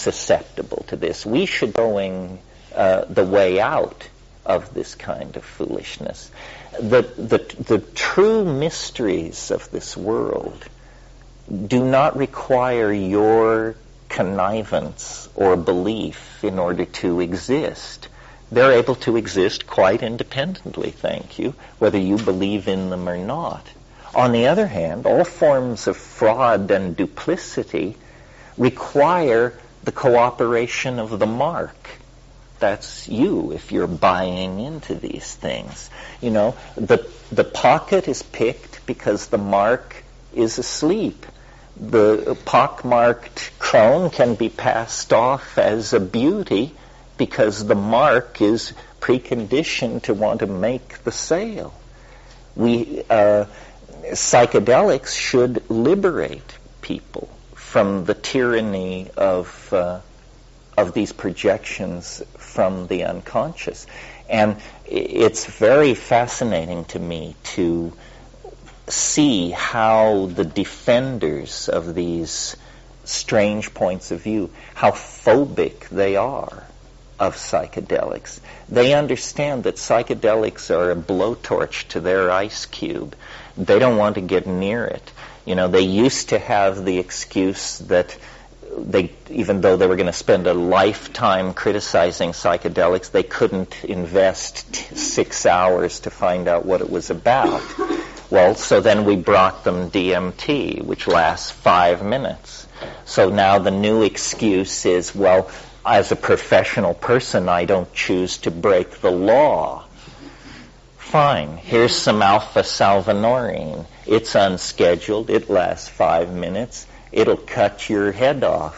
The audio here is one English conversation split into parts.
susceptible to this. We should be going the way out of this kind of foolishness. The true mysteries of this world do not require your connivance or belief in order to exist. They're able to exist quite independently, thank you, whether you believe in them or not. On the other hand, all forms of fraud and duplicity require the cooperation of the mark. That's you if you're buying into these things. You know, the pocket is picked because the mark is asleep. The pockmarked crone can be passed off as a beauty because the mark is preconditioned to want to make the sale. Psychedelics should liberate people from the tyranny of these projections from the unconscious. And it's very fascinating to me to see how the defenders of these strange points of view, how phobic they are of psychedelics. They understand that psychedelics are a blowtorch to their ice cube. They don't want to get near it. You know, they used to have the excuse that even though they were going to spend a lifetime criticizing psychedelics, they couldn't invest 6 hours to find out what it was about. Well, so then we brought them DMT, which lasts 5 minutes. So now the new excuse is, well, as a professional person, I don't choose to break the law. Fine, here's some alpha salvinorine. It's unscheduled, it lasts 5 minutes. It'll cut your head off.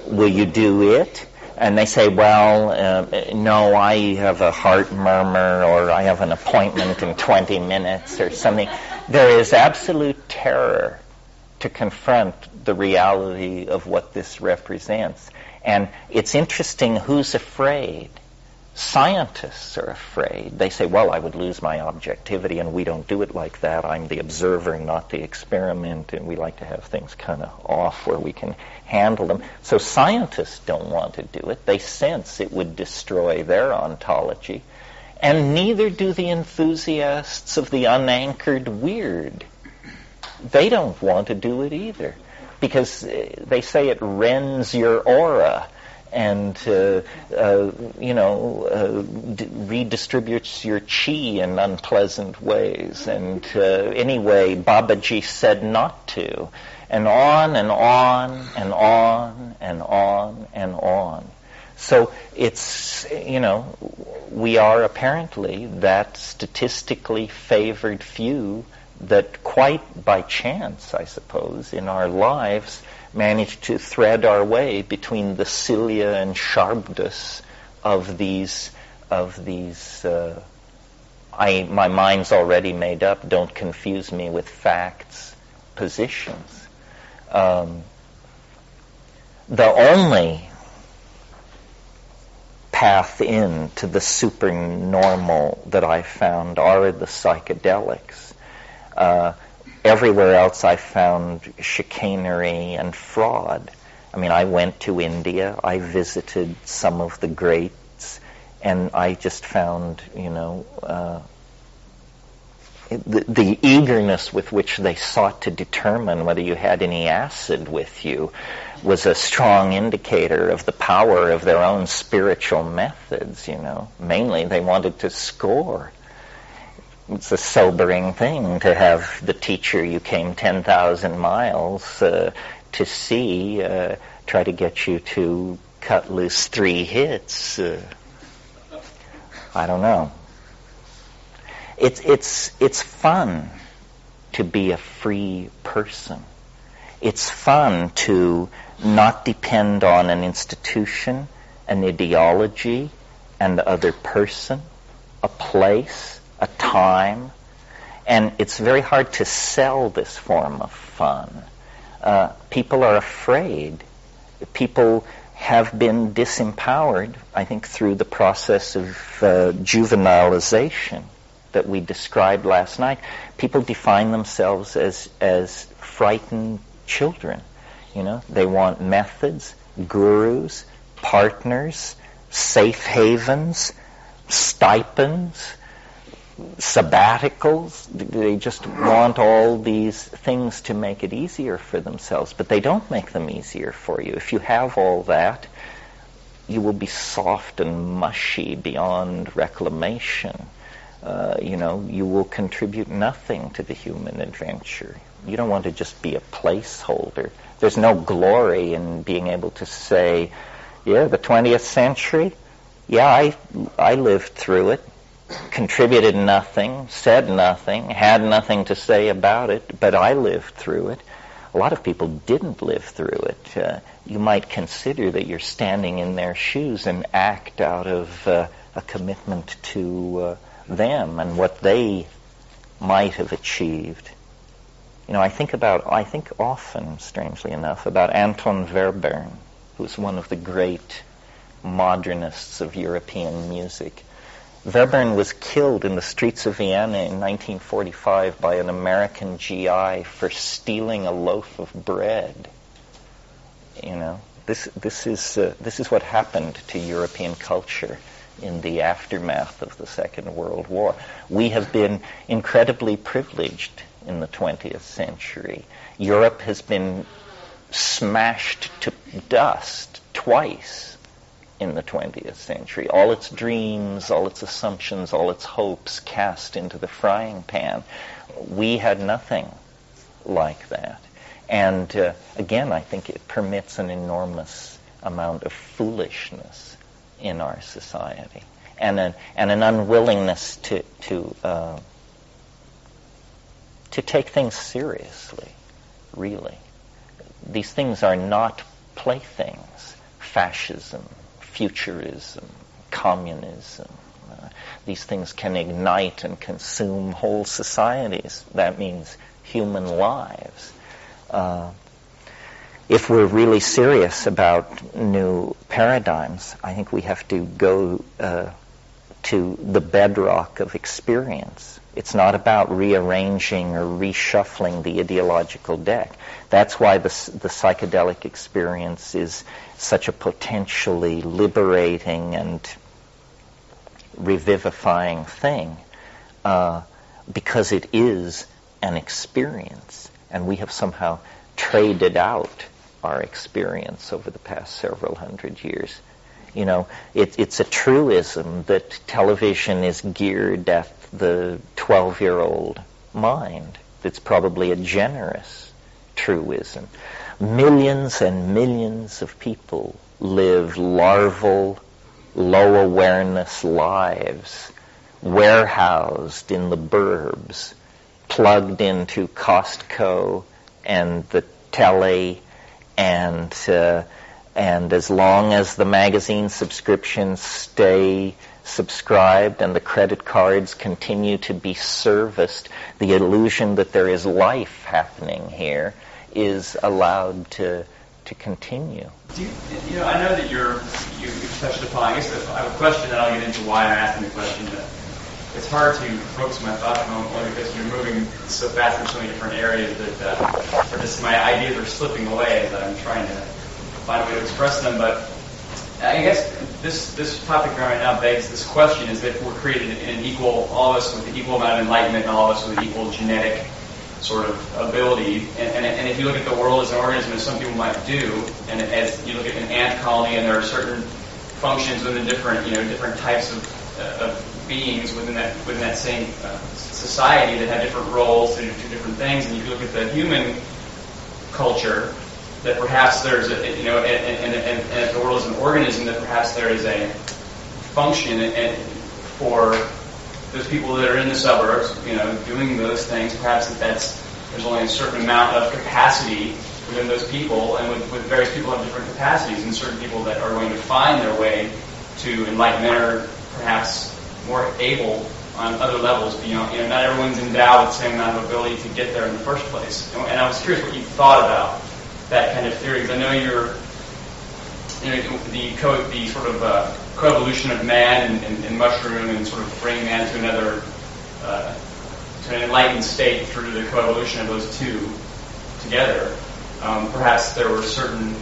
Will you do it? And they say, well, no, I have a heart murmur, or I have an appointment in 20 minutes or something. There is absolute terror to confront the reality of what this represents. And it's interesting who's afraid. Scientists are afraid. They say, well, I would lose my objectivity, and we don't do it like that. I'm the observer, not the experiment, and we like to have things kind of off where we can handle them. So scientists don't want to do it. They sense it would destroy their ontology. And neither do the enthusiasts of the unanchored weird. They don't want to do it either, because they say it rends your aura and redistributes your chi in unpleasant ways. And anyway, Babaji said not to. And on and on and on and on and on. So it's, we are apparently that statistically favored few that quite by chance, I suppose, in our lives managed to thread our way between the cilia and sharpness of these my mind's already made up, don't confuse me with facts, positions. The only path into the supernormal that I found are the psychedelics. Everywhere else I found chicanery and fraud. I mean, I went to India, I visited some of the greats, and I just found, the eagerness with which they sought to determine whether you had any acid with you was a strong indicator of the power of their own spiritual methods, Mainly they wanted to score. It's a sobering thing to have the teacher you came 10,000 miles to see try to get you to cut loose 3 hits. I don't know. It's fun to be a free person. It's fun to not depend on an institution, an ideology, an other person, a place, a time, and it's very hard to sell this form of fun. People are afraid. People have been disempowered, I think, through the process of juvenilization that we described last night. People define themselves as frightened children. They want methods, gurus, partners, safe havens, stipends, sabbaticals. They just want all these things to make it easier for themselves, but they don't make them easier for you. If you have all that, you will be soft and mushy beyond reclamation. You will contribute nothing to the human adventure. You don't want to just be a placeholder. There's no glory in being able to say, yeah, the 20th century, yeah, I lived through it, contributed nothing, said nothing, had nothing to say about it, but I lived through it. A lot of people didn't live through it. You might consider that you're standing in their shoes and act out of a commitment to them and what they might have achieved. I think often, strangely enough, about Anton Webern, who's one of the great modernists of European music. Webern was killed in the streets of Vienna in 1945 by an American GI for stealing a loaf of bread. This is what happened to European culture in the aftermath of the Second World War. We have been incredibly privileged in the 20th century. Europe has been smashed to dust twice in the 20th century. All its dreams, all its assumptions, all its hopes cast into the frying pan. We had nothing like that. And again, I think it permits an enormous amount of foolishness in our society, and an unwillingness to take things seriously, really. These things are not playthings. Fascism, futurism, communism. These things can ignite and consume whole societies. That means human lives. If we're really serious about new paradigms, I think we have to go to the bedrock of experience. It's not about rearranging or reshuffling the ideological deck. That's why the psychedelic experience is such a potentially liberating and revivifying thing, because it is an experience, and we have somehow traded out our experience over the past several hundred years. It's a truism that television is geared at the 12-year-old mind. It's probably a generous truism. Millions and millions of people live larval, low-awareness lives, warehoused in the burbs, plugged into Costco and the telly, and as long as the magazine subscriptions stay subscribed and the credit cards continue to be serviced, the illusion that there is life happening here is allowed to continue. I know that you've touched upon, I guess I have a question, and I'll get into why I'm asking the question, but it's hard to focus my thoughts on only because you're moving so fast in so many different areas that or just my ideas are slipping away as I'm trying to find a way to express them. But I guess this topic right now begs this question: is that if we're created in an equal, all of us with an equal amount of enlightenment, and all of us with an equal genetic sort of ability, and if you look at the world as an organism, as some people might do, and as you look at an ant colony, and there are certain functions within different types of beings within that same society that have different roles and do different things. And if you look at the human culture, that perhaps there's and if the world is an organism, that perhaps there is a function for those people that are in the suburbs, doing those things. Perhaps there's only a certain amount of capacity within those people, and with various people have different capacities, and certain people that are going to find their way to enlightenment are perhaps more able on other levels beyond. Not everyone's endowed with the same amount of ability to get there in the first place. And I was curious what you thought about that kind of theory, because I know the sort of coevolution of man and mushroom, and sort of bringing man to another to an enlightened state through the coevolution of those two together. Perhaps there were certain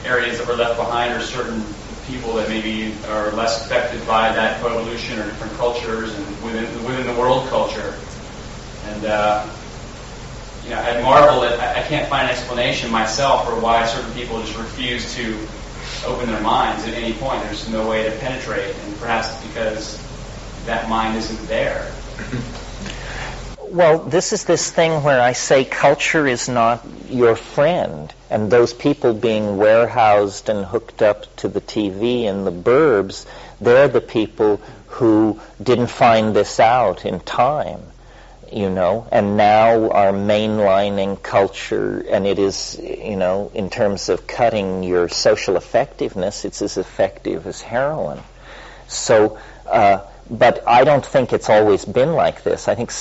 areas that were left behind, or certain people that maybe are less affected by that coevolution, or different cultures and within the world culture. And I marvel at, I can't find an explanation myself for why certain people just refuse to open their minds at any point. There's no way to penetrate, and perhaps it's because that mind isn't there. Well, this is this thing where I say culture is not your friend, and those people being warehoused and hooked up to the TV in the burbs, they're the people who didn't find this out in time, and now are mainlining culture, and it is, in terms of cutting your social effectiveness, it's as effective as heroin. So, but I don't think it's always been like this. I think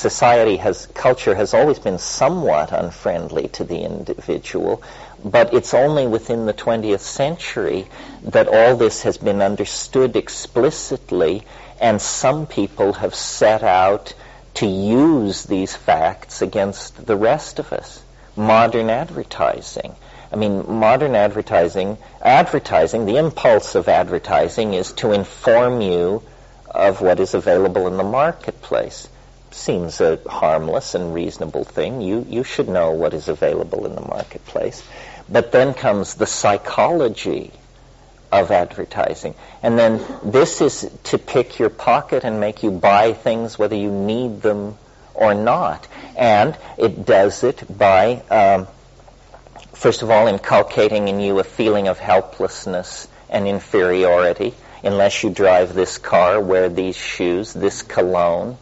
culture has always been somewhat unfriendly to the individual, but it's only within the 20th century that all this has been understood explicitly, and some people have set out to use these facts against the rest of us. Modern advertising. Modern advertising, the impulse of advertising is to inform you of what is available in the marketplace. Seems a harmless and reasonable thing. You should know what is available in the marketplace. But then comes the psychology of advertising. And then this is to pick your pocket and make you buy things whether you need them or not. And it does it by, first of all, inculcating in you a feeling of helplessness and inferiority. Unless you drive this car, wear these shoes, this cologne.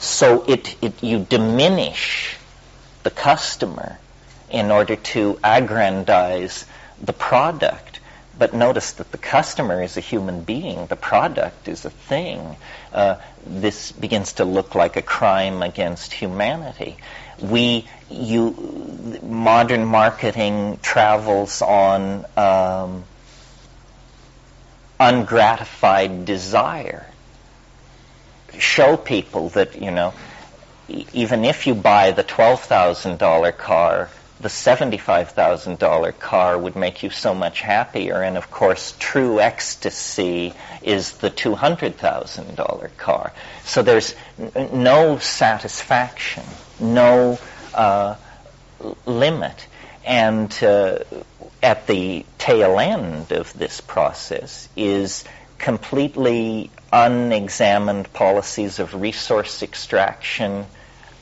So you diminish the customer in order to aggrandize the product. But notice that the customer is a human being. The product is a thing. This begins to look like a crime against humanity. Modern marketing travels on ungratified desire. Show people that, even if you buy the $12,000 car, the $75,000 car would make you so much happier. And of course, true ecstasy is the $200,000 car. So there's no satisfaction, no limit. And at the tail end of this process is completely unexamined policies of resource extraction,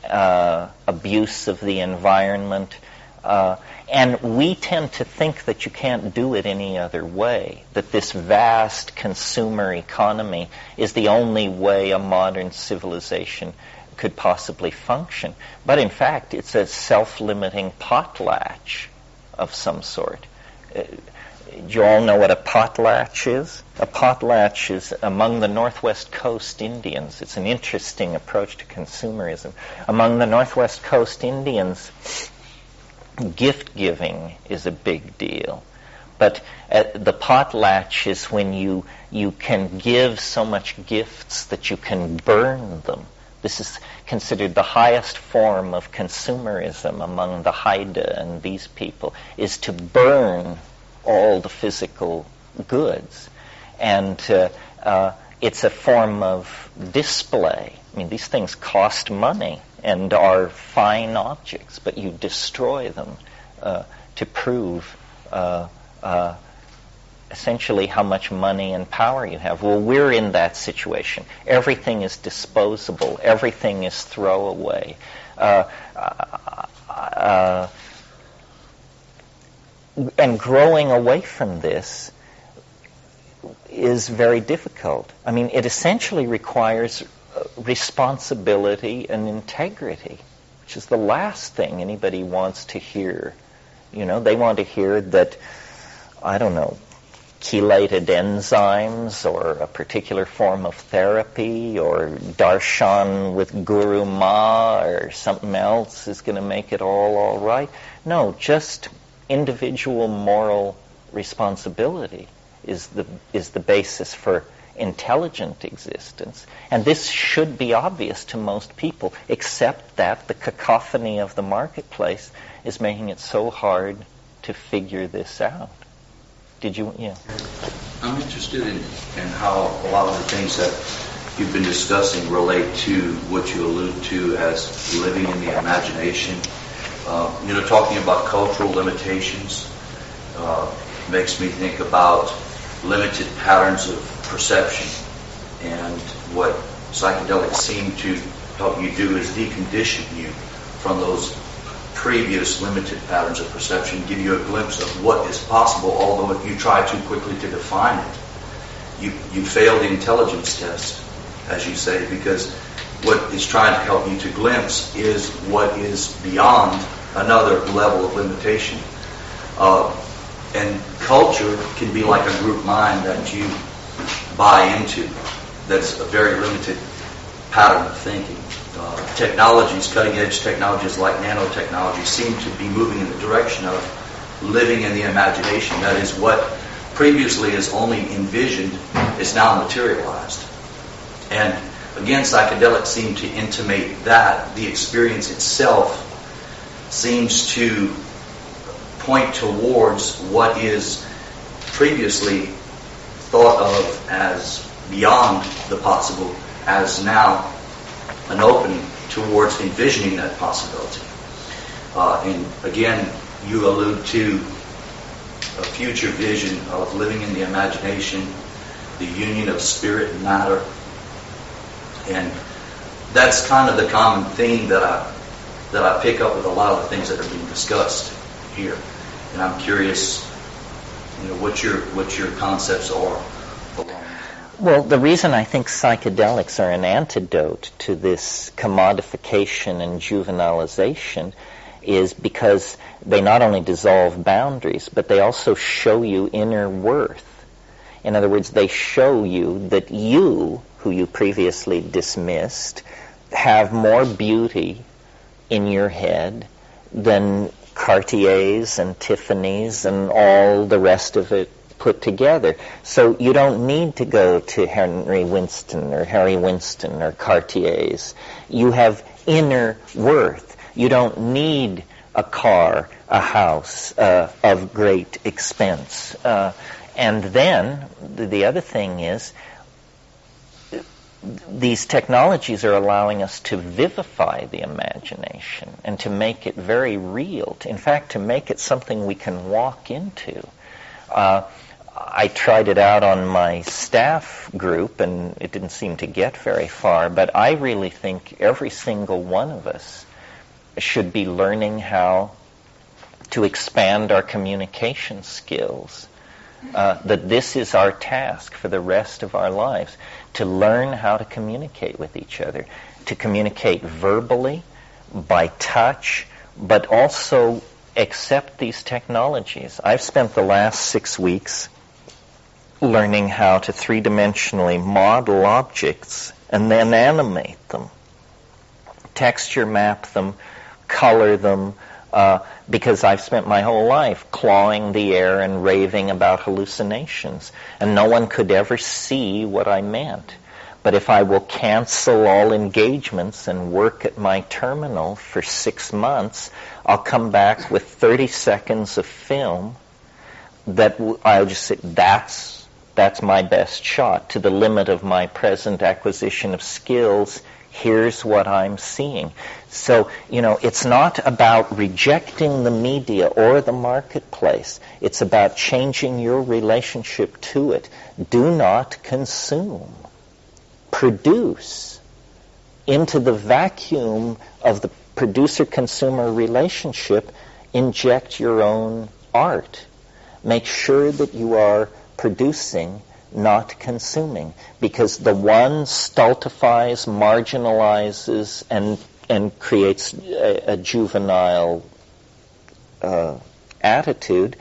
abuse of the environment, and we tend to think that you can't do it any other way, that this vast consumer economy is the only way a modern civilization could possibly function. But in fact, it's a self-limiting potlatch of some sort. Do you all know what a potlatch is? A potlatch is among the Northwest Coast Indians. It's an interesting approach to consumerism. Among the Northwest Coast Indians, gift giving is a big deal. But the potlatch is when you can give so much gifts that you can burn them. This is considered the highest form of consumerism among the Haida and these people, is to burn all the physical goods. And it's a form of display. These things cost money and are fine objects, but you destroy them to prove essentially how much money and power you have. Well, we're in that situation. Everything is disposable. Everything is throwaway. And growing away from this is very difficult. It essentially requires responsibility and integrity, which is the last thing anybody wants to hear. They want to hear that, chelated enzymes or a particular form of therapy or darshan with Guru Ma or something else is going to make it all right. No, just individual moral responsibility is the basis for intelligent existence. And this should be obvious to most people, except that the cacophony of the marketplace is making it so hard to figure this out. Did you? Yeah. I'm interested in how a lot of the things that you've been discussing relate to what you allude to as living in the imagination. Talking about cultural limitations makes me think about limited patterns of perception. And what psychedelics seem to help you do is decondition you from those previous limited patterns of perception, give you a glimpse of what is possible, although if you try too quickly to define it, you fail the intelligence test, as you say, because what is trying to help you to glimpse is what is beyond another level of limitation. And culture can be like a group mind that you buy into that's a very limited pattern of thinking. Technologies, cutting-edge technologies like nanotechnology seem to be moving in the direction of living in the imagination. That is, what previously is only envisioned is now materialized. And again, psychedelics seem to intimate that the experience itself seems to point towards what is previously thought of as beyond the possible, as now an opening towards envisioning that possibility. And again, you allude to a future vision of living in the imagination, the union of spirit and matter. And that's kind of the common theme that I pick up with a lot of the things that are being discussed here. And I'm curious, what your concepts are. Well, the reason I think psychedelics are an antidote to this commodification and juvenilization is because they not only dissolve boundaries, but they also show you inner worth. In other words, they show you that you, who you previously dismissed, have more beauty in your head than Cartiers and Tiffany's and all the rest of it put together. So you don't need to go to Harry Winston or Cartier's. You have inner worth. You don't need a car, a house of great expense. And then the other thing is, these technologies are allowing us to vivify the imagination and to make it very real. In fact, to make it something we can walk into. I tried it out on my staff group, and it didn't seem to get very far, but I really think every single one of us should be learning how to expand our communication skills. That this is our task for the rest of our lives, to learn how to communicate with each other, to communicate verbally, by touch, but also accept these technologies. I've spent the last 6 weeks learning how to three-dimensionally model objects and then animate them, texture map them, color them, because I've spent my whole life clawing the air and raving about hallucinations, and no one could ever see what I meant. But if I will cancel all engagements and work at my terminal for 6 months, I'll come back with 30 seconds of film that I'll just say, that's my best shot. To the limit of my present acquisition of skills, here's what I'm seeing. So, it's not about rejecting the media or the marketplace. It's about changing your relationship to it. Do not consume. Produce. Into the vacuum of the producer-consumer relationship, inject your own art. Make sure that you are producing, not consuming, because the one stultifies, marginalizes, and creates a juvenile attitude,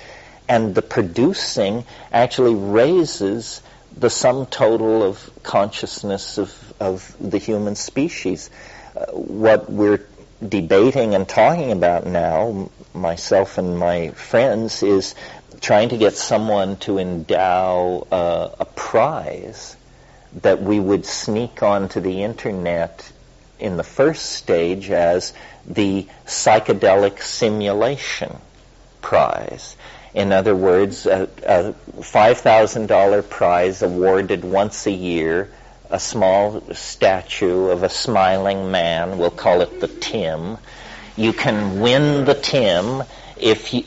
and the producing actually raises the sum total of consciousness of the human species. What we're debating and talking about now, myself and my friends, is trying to get someone to endow a prize that we would sneak onto the internet in the first stage as the psychedelic simulation prize. In other words, a $5,000 prize awarded once a year, a small statue of a smiling man, we'll call it the Tim. You can win the Tim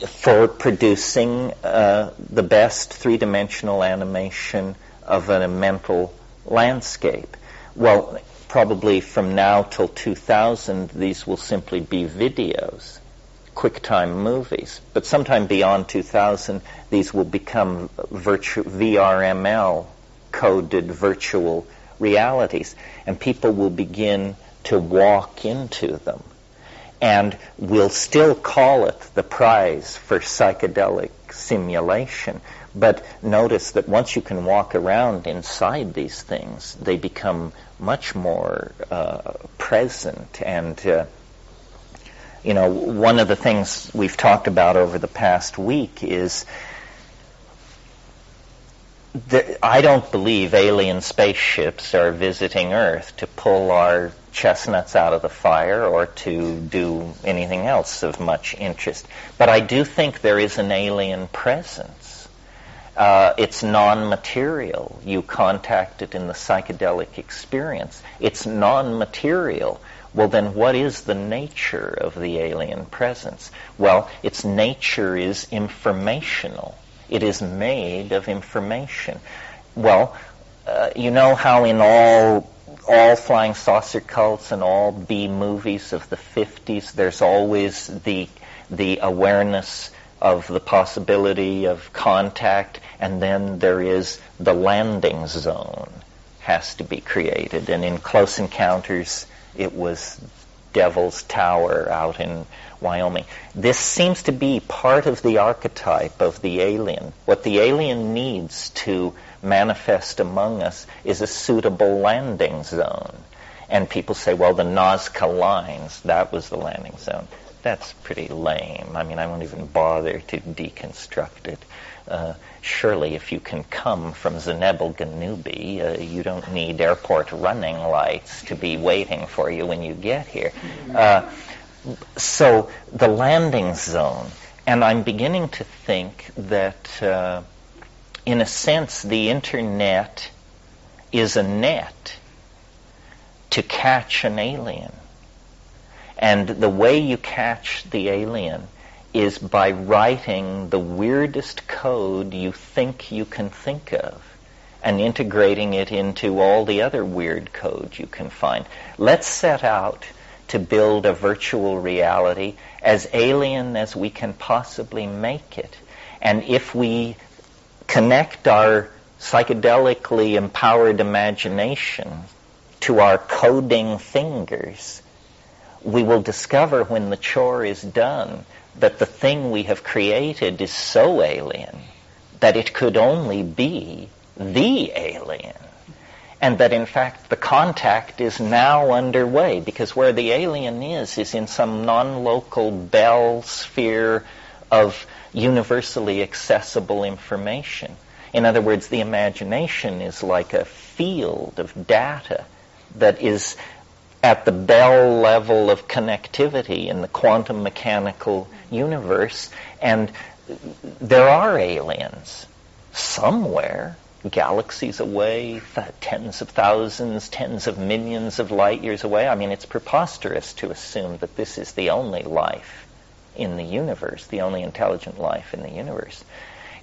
for producing the best three-dimensional animation of a mental landscape. Well, probably from now till 2000, these will simply be videos, QuickTime movies. But sometime beyond 2000, these will become VRML coded virtual realities, and people will begin to walk into them. And we'll still call it the prize for psychedelic simulation. But notice that once you can walk around inside these things, they become much more present. And, one of the things we've talked about over the past week is I don't believe alien spaceships are visiting Earth to pull our chestnuts out of the fire or to do anything else of much interest. But I do think there is an alien presence. It's non-material. You contact it in the psychedelic experience. It's non-material. Well, then what is the nature of the alien presence? Well, its nature is informational. It is made of information. Well, you know how in all flying saucer cults and all B movies of the 50s, there's always the awareness of the possibility of contact, and then there is the landing zone has to be created. And in Close Encounters, it was Devil's Tower out in Wyoming. This seems to be part of the archetype of the alien. What the alien needs to manifest among us is a suitable landing zone. And people say, well, the Nazca lines, that was the landing zone. That's pretty lame. I mean, I won't even bother to deconstruct it. Surely if you can come from Zenebel Ganubi, you don't need airport running lights to be waiting for you when you get here. So the landing zone, and I'm beginning to think that in a sense the internet is a net to catch an alien. And the way you catch the alien is by writing the weirdest code you think you can think of and integrating it into all the other weird code you can find. Let's set out to build a virtual reality as alien as we can possibly make it. And if we connect our psychedelically empowered imagination to our coding fingers, we will discover when the chore is done that the thing we have created is so alien that it could only be the alien. And that in fact the contact is now underway, because where the alien is in some non-local Bell sphere of universally accessible information. In other words, the imagination is like a field of data that is at the Bell level of connectivity in the quantum mechanical universe, and there are aliens somewhere, galaxies away, tens of thousands, tens of millions of light years away. I mean, it's preposterous to assume that this is the only life in the universe, the only intelligent life in the universe.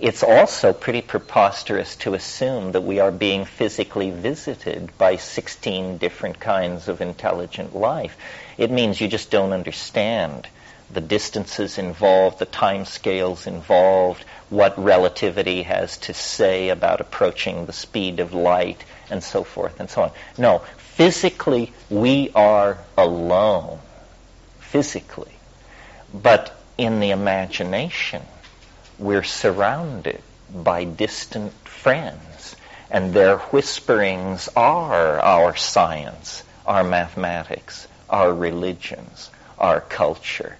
It's also pretty preposterous to assume that we are being physically visited by 16 different kinds of intelligent life. It means you just don't understand the distances involved, the time scales involved, what relativity has to say about approaching the speed of light, and so forth and so on. No, physically we are alone, physically. But in the imagination, we're surrounded by distant friends, and their whisperings are our science, our mathematics, our religions, our culture.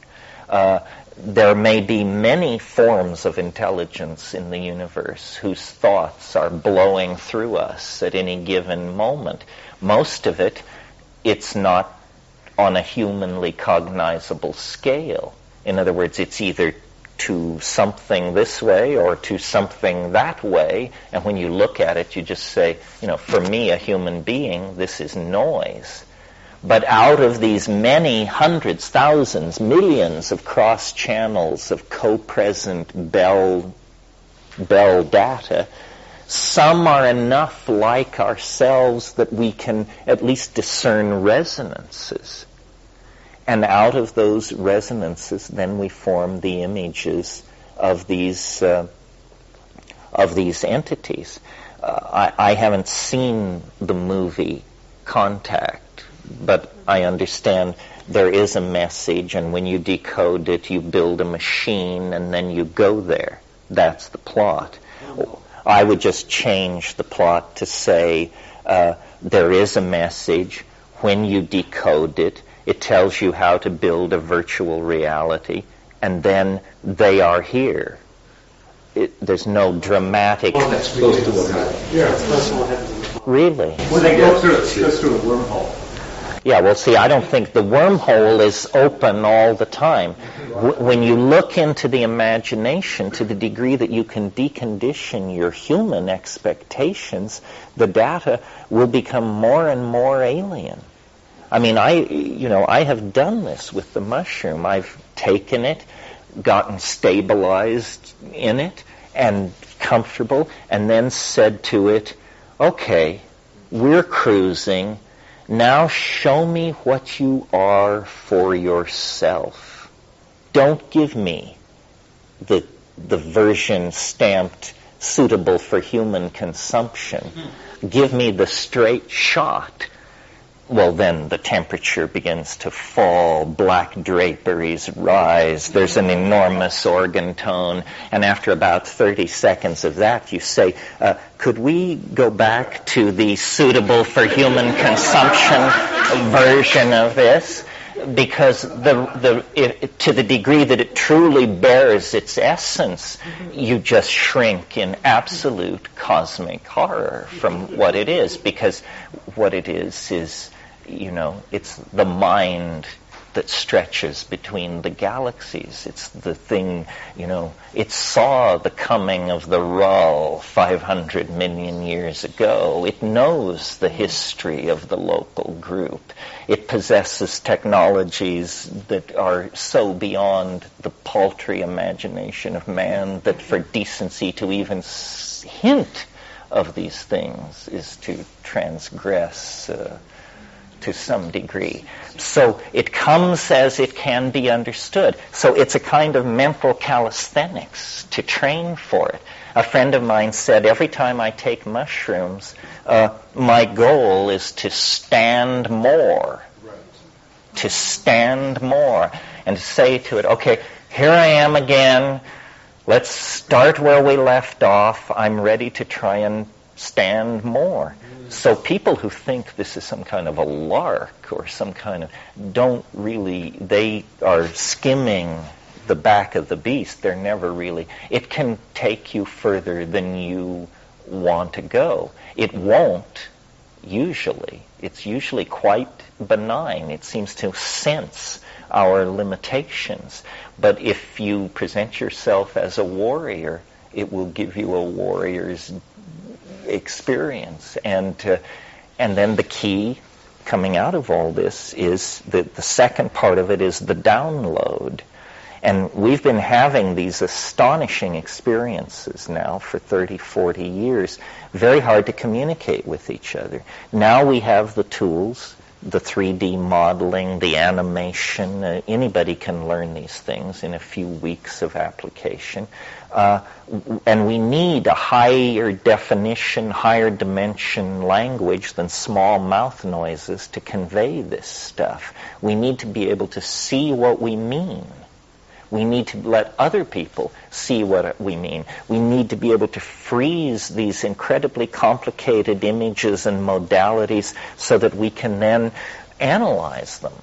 There may be many forms of intelligence in the universe whose thoughts are blowing through us at any given moment. Most of it, it's not on a humanly cognizable scale. In other words, it's either to something this way or to something that way, and when you look at it, you just say, for me, a human being, this is noise. But out of these many hundreds, thousands, millions of cross channels of co-present bell data, some are enough like ourselves that we can at least discern resonances. And out of those resonances, then we form the images of these entities. I haven't seen the movie Contact, but I understand there is a message, and when you decode it, you build a machine, and then you go there. That's the plot. I would just change the plot to say there is a message. When you decode it, it tells you how to build a virtual reality, and then they are here. There's no dramatic... Well, that's close to what happens. Yeah, it's close to what happens. Really? Well, they go through a wormhole. Yeah, well, see, I don't think the wormhole is open all the time. When you look into the imagination, to the degree that you can decondition your human expectations, the data will become more and more alien. I mean, I have done this with the mushroom. I've taken it, gotten stabilized in it, and comfortable, and then said to it, okay, we're cruising. Now show me what you are for yourself. Don't give me the version stamped suitable for human consumption. Give me the straight shot. Well, then the temperature begins to fall, black draperies rise, there's an enormous organ tone, and after about 30 seconds of that, you say, could we go back to the suitable for human consumption version of this? Because to the degree that it truly bears its essence, you just shrink in absolute cosmic horror from what it is, because what it is, it's the mind that stretches between the galaxies. It's the thing, it saw the coming of the Rull 500 million years ago. It knows the history of the local group. It possesses technologies that are so beyond the paltry imagination of man that for decency to even hint of these things is to transgress to some degree. So it comes as it can be understood. So it's a kind of mental calisthenics to train for it. A friend of mine said, every time I take mushrooms, my goal is to stand more. Right. To stand more. And to say to it, okay, here I am again. Let's start where we left off. I'm ready to try and stand more. So people who think this is some kind of a lark or some kind of, they are skimming the back of the beast. They're never really, it can take you further than you want to go. It won't, usually. It's usually quite benign. It seems to sense our limitations. But if you present yourself as a warrior, it will give you a warrior's experience, and then the key coming out of all this is the second part of it is the download. And we've been having these astonishing experiences now for 30, 40 years, very hard to communicate with each other. Now we have the tools, the 3D modeling, the animation. Anybody can learn these things in a few weeks of application. And we need a higher definition, higher dimension language than small mouth noises to convey this stuff. We need to be able to see what we mean. We need to let other people see what we mean. We need to be able to freeze these incredibly complicated images and modalities so that we can then analyze them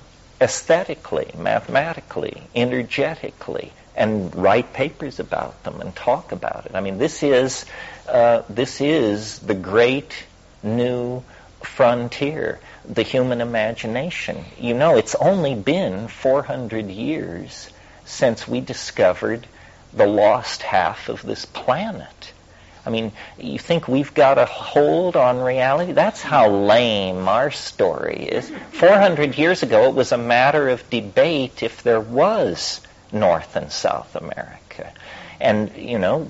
aesthetically, mathematically, energetically, and write papers about them and talk about it. I mean, this is the great new frontier, the human imagination. It's only been 400 years since we discovered the lost half of this planet. I mean, you think we've got a hold on reality? That's how lame our story is. 400 years ago, it was a matter of debate if there was North and South America. And,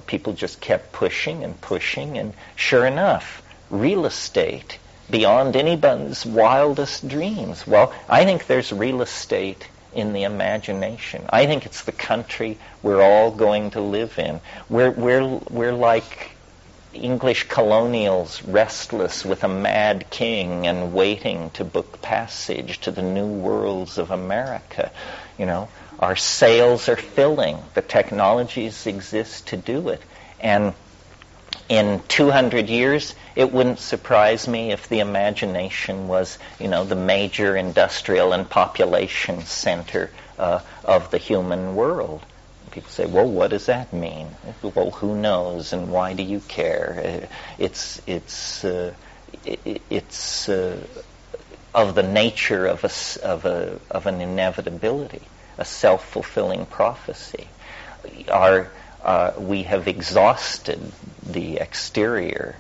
people just kept pushing, and sure enough, real estate, beyond anybody's wildest dreams. Well, I think there's real estate in the imagination. I think it's the country we're all going to live in. We're like English colonials, restless with a mad king and waiting to book passage to the new worlds of America. Our sails are filling. The technologies exist to do it. And in 200 years, it wouldn't surprise me if the imagination was, the major industrial and population center of the human world. People say, well, what does that mean? Well, who knows, and why do you care? It's of the nature of an inevitability, a self-fulfilling prophecy. We have exhausted the exterior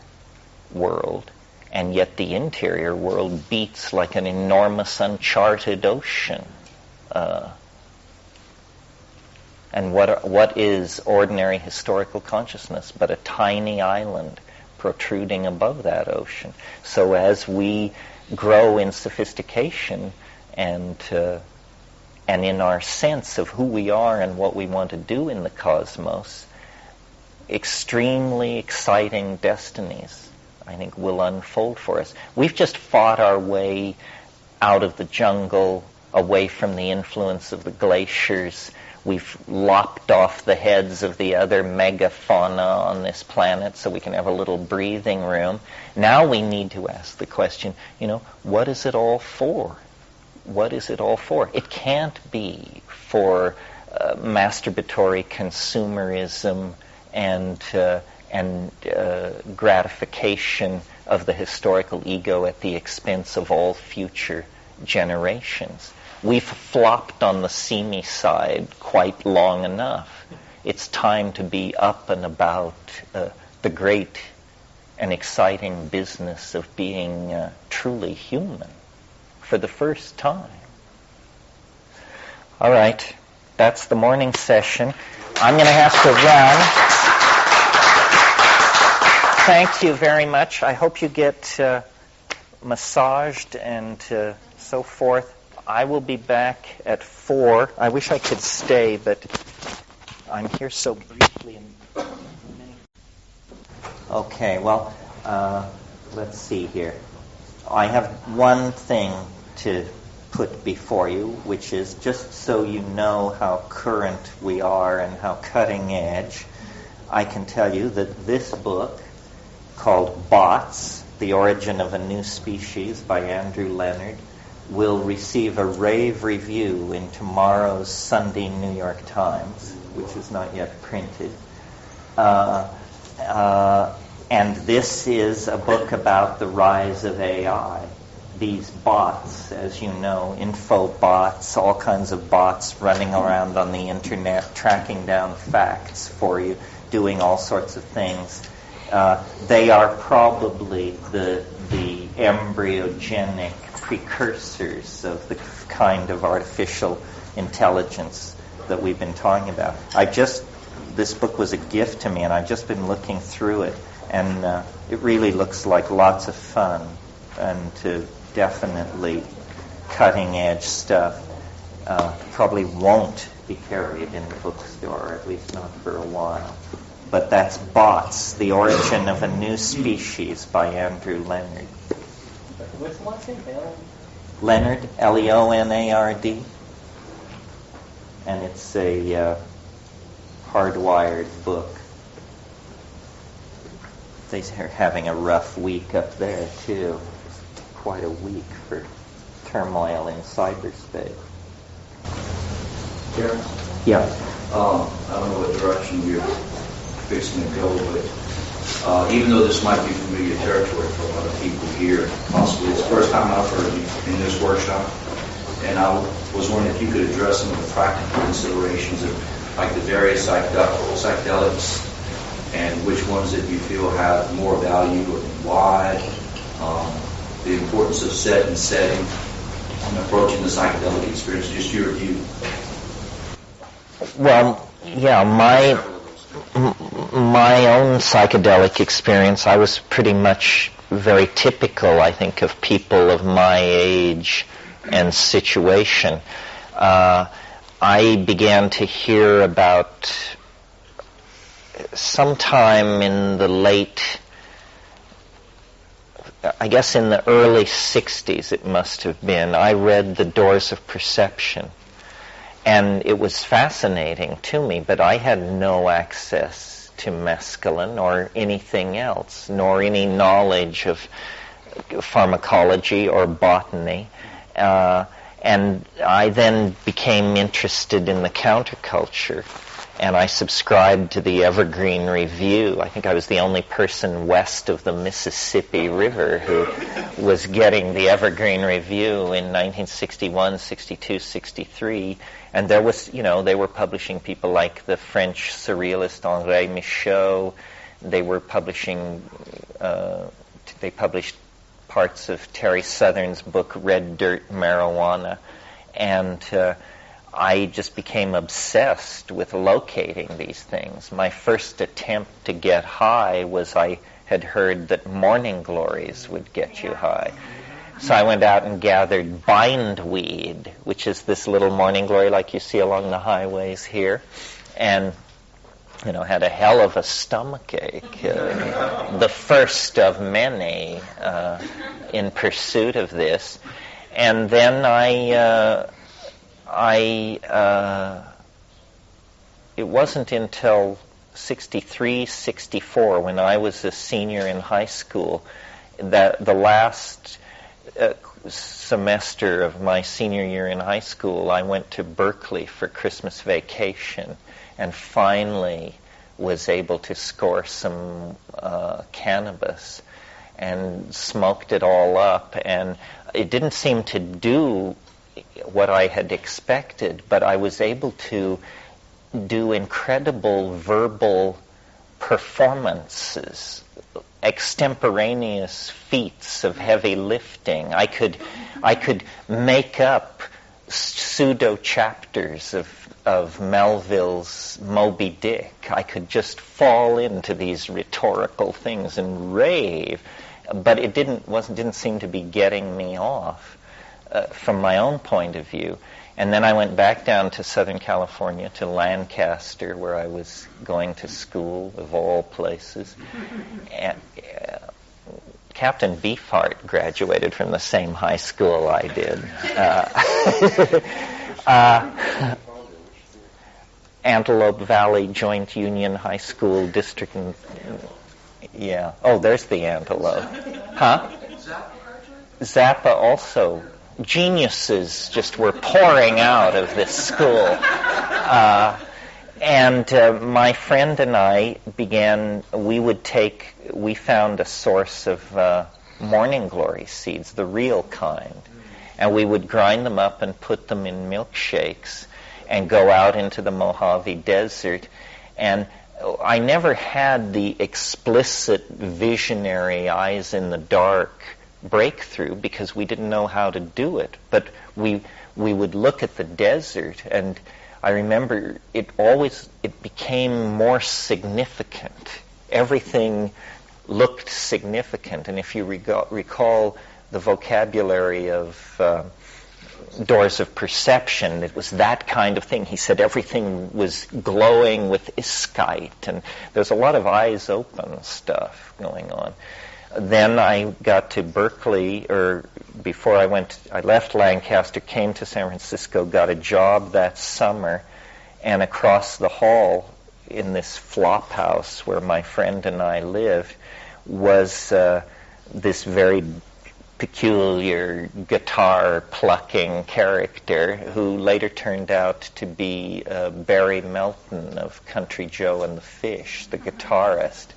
world, and yet the interior world beats like an enormous uncharted ocean. And what is ordinary historical consciousness but a tiny island protruding above that ocean? So as we grow in sophistication and in our sense of who we are and what we want to do in the cosmos, extremely exciting destinies, I think, will unfold for us. We've just fought our way out of the jungle, away from the influence of the glaciers. We've lopped off the heads of the other megafauna on this planet so we can have a little breathing room. Now we need to ask the question, what is it all for? What is it all for? It can't be for masturbatory consumerism and gratification of the historical ego at the expense of all future generations. We've flopped on the seamy side quite long enough. It's time to be up and about the great and exciting business of being truly human for the first time. All right, that's the morning session. I'm going to have to run. Thank you very much. I hope you get massaged and so forth. I will be back at 4. I wish I could stay, but I'm here so briefly. Okay, well, let's see here. I have one thing to put before you, which is just so you know how current we are and how cutting edge, I can tell you that this book, called Bots, The Origin of a New Species by Andrew Leonard, will receive a rave review in tomorrow's Sunday New York Times, which is not yet printed. And this is a book about the rise of AI. These bots, as you know, info bots, all kinds of bots running around on the internet, tracking down facts for you, doing all sorts of things. They are probably the embryogenic precursors of the kind of artificial intelligence that we've been talking about. This book was a gift to me, and I've just been looking through it, and it really looks like lots of fun and definitely cutting-edge stuff. Probably won't be carried in the bookstore, at least not for a while. But that's Bots, The Origin of a New Species by Andrew Leonard. What's the last name? Leonard, Leonard. And it's a hardwired book. They're having a rough week up there, too. Quite a week for turmoil in cyberspace. Terence? Yeah. I don't know what direction you're fixing to go, but even though this might be familiar territory for a lot of people here, possibly it's the first time I've heard you in this workshop, and I was wondering if you could address some of the practical considerations of like the various psychedelics, and which ones that you feel have more value and why, the importance of set and setting, and approaching the psychedelic experience, just your view. Well, yeah, my own psychedelic experience, I was pretty much very typical, I think, of people of my age and situation. I began to hear about sometime in the early 60s it must have been, I read The Doors of Perception. And it was fascinating to me, but I had no access to mescaline or anything else, nor any knowledge of pharmacology or botany. And I then became interested in the counterculture, and I subscribed to the Evergreen Review. I think I was the only person west of the Mississippi River who was getting the Evergreen Review in 1961, 62, 63. And there was, they were publishing people like the French surrealist André Michaud. They were publishing, they published parts of Terry Southern's book, Red Dirt Marijuana. And I just became obsessed with locating these things. My first attempt to get high was I had heard that morning glories would get you high. So I went out and gathered bindweed, which is this little morning glory like you see along the highways here, and had a hell of a stomachache, the first of many in pursuit of this. And then it wasn't until 63, 64, when I was a senior in high school, that the last semester of my senior year in high school, I went to Berkeley for Christmas vacation and finally was able to score some cannabis and smoked it all up. And it didn't seem to do what I had expected, but I was able to do incredible verbal performances, extemporaneous feats of heavy lifting. I could make up pseudo chapters of Melville's Moby Dick. I could just fall into these rhetorical things and rave, but it didn't seem to be getting me off from my own point of view. And then I went back down to Southern California, to Lancaster, where I was going to school, of all places. And Captain Beefheart graduated from the same high school I did. Antelope Valley Joint Union High School District. Yeah. Oh, there's the Antelope. Huh? Zappa also. Geniuses just were pouring out of this school. And my friend and I we found a source of morning glory seeds, the real kind. And we would grind them up and put them in milkshakes and go out into the Mojave Desert. And I never had the explicit visionary eyes in the dark breakthrough because we didn't know how to do it. But we would look at the desert, and I remember it became more significant. Everything looked significant. And if you recall the vocabulary of Doors of Perception, it was that kind of thing. He said everything was glowing with iskite, and there's a lot of eyes open stuff going on. Then I got to Berkeley, or before I left Lancaster, came to San Francisco, got a job that summer, and across the hall in this flop house where my friend and I lived was this very peculiar guitar-plucking character who later turned out to be Barry Melton of Country Joe and the Fish, the guitarist.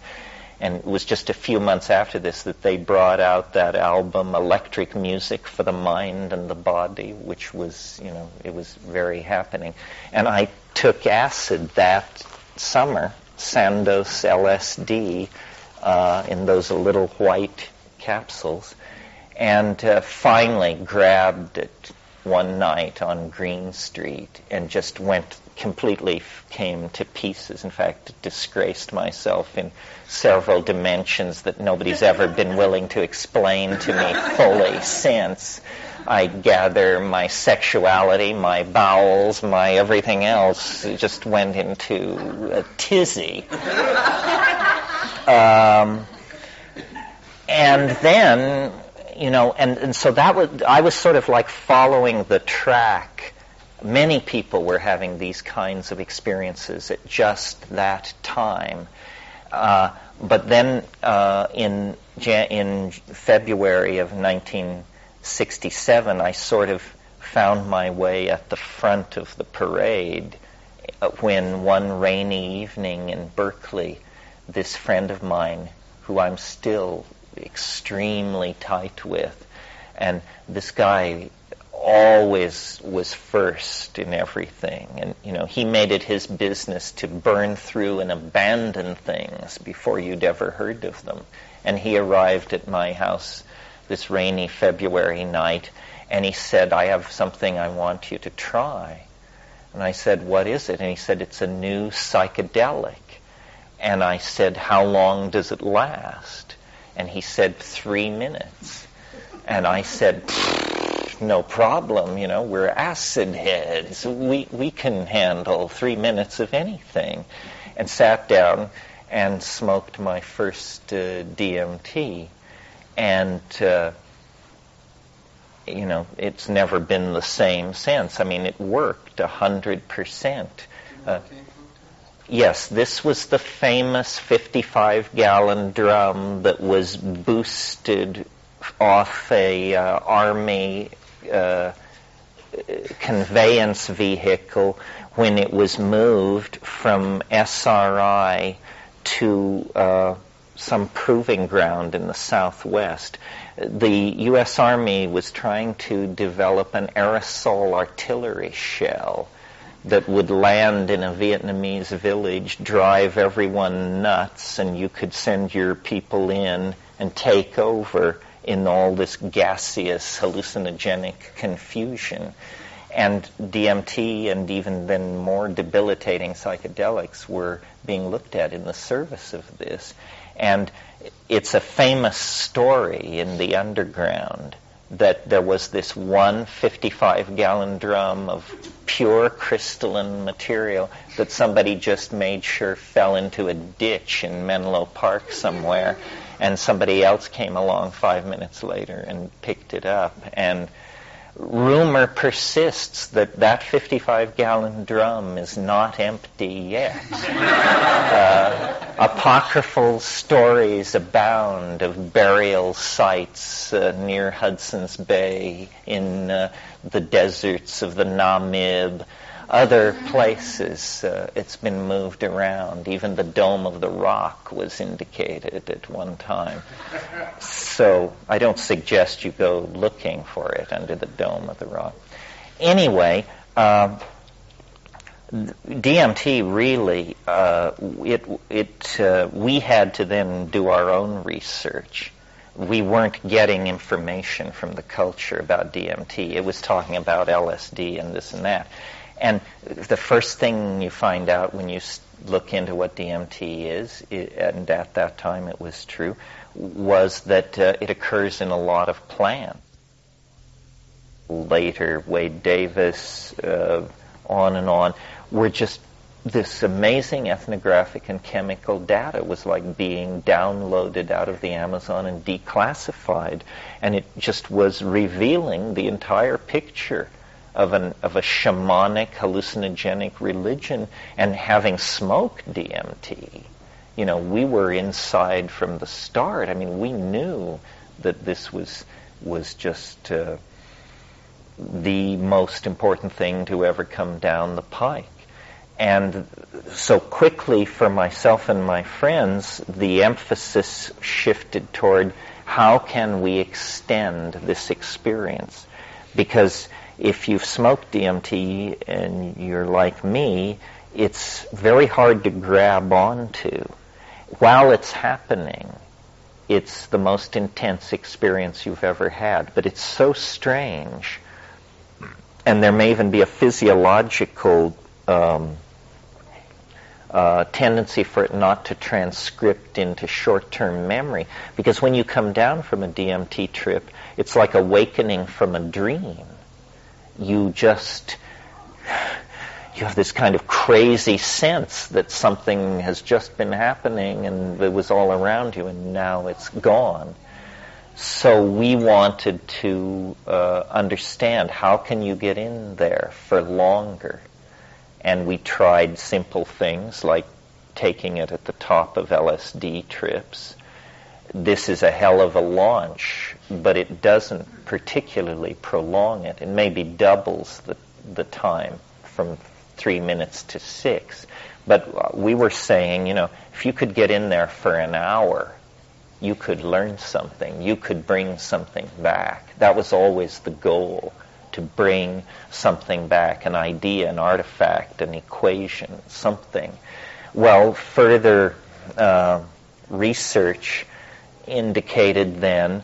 And it was just a few months after this that they brought out that album, Electric Music for the Mind and the Body, which was, it was very happening. And I took acid that summer, Sandoz LSD, in those little white capsules, and finally grabbed it one night on Green Street and just completely came to pieces. In fact, disgraced myself in several dimensions that nobody's ever been willing to explain to me fully since. I gather my sexuality, my bowels, my everything else just went into a tizzy. And then, and so I was sort of like following the track. Many people were having these kinds of experiences at just that time. But then in February of 1967, I sort of found my way at the front of the parade when one rainy evening in Berkeley, this friend of mine, who I'm still extremely tight with, and this guy always was first in everything, and he made it his business to burn through and abandon things before you'd ever heard of them. And he arrived at my house this rainy February night, and he said, "I have something I want you to try." And I said, "What is it?" And he said, "It's a new psychedelic." And I said, "How long does it last?" And he said, 3 minutes. And I said, "No problem, we're acid heads. We can handle 3 minutes of anything." And sat down and smoked my first DMT. And, it's never been the same since. I mean, it worked 100%. Yes, this was the famous 55-gallon drum that was boosted off a Army conveyance vehicle when it was moved from SRI to some proving ground in the Southwest. The U.S. Army was trying to develop an aerosol artillery shell that would land in a Vietnamese village, drive everyone nuts, and you could send your people in and take over in all this gaseous, hallucinogenic confusion. And DMT and even then more debilitating psychedelics were being looked at in the service of this. And it's a famous story in the underground that there was this one 55-gallon drum of pure crystalline material that somebody just made sure fell into a ditch in Menlo Park somewhere, and somebody else came along 5 minutes later and picked it up. And rumor persists that that 55-gallon drum is not empty yet. Apocryphal stories abound of burial sites near Hudson's Bay, in the deserts of the Namib, other places. It's been moved around. Even the Dome of the Rock was indicated at one time. So I don't suggest you go looking for it under the Dome of the Rock. Anyway, DMT really, we had to then do our own research. We weren't getting information from the culture about DMT. It was talking about LSD and this and that. And the first thing you find out when you look into what DMT is, and at that time it was true, was that it occurs in a lot of plants. Later, Wade Davis, on and on, were just this amazing ethnographic and chemical data was like being downloaded out of the Amazon and declassified, and it just was revealing the entire picture of a shamanic, hallucinogenic religion. And having smoked DMT, we were inside from the start. I mean, we knew that this was just the most important thing to ever come down the pike. And so quickly for myself and my friends, the emphasis shifted toward how can we extend this experience? Because if you've smoked DMT and you're like me, it's very hard to grab onto. While it's happening, it's the most intense experience you've ever had, but it's so strange. And there may even be a physiological tendency for it not to transcript into short-term memory, because when you come down from a DMT trip, it's like awakening from a dream. You have this kind of crazy sense that something has just been happening and it was all around you and now it's gone. So we wanted to understand, how can you get in there for longer? And we tried simple things like taking it at the top of LSD trips. This is a hell of a launch, but it doesn't particularly prolong it. It maybe doubles the time from 3 minutes to 6. But we were saying, if you could get in there for an hour, you could learn something. You could bring something back. That was always the goal, to bring something back, an idea, an artifact, an equation, something. Well, further research indicated then,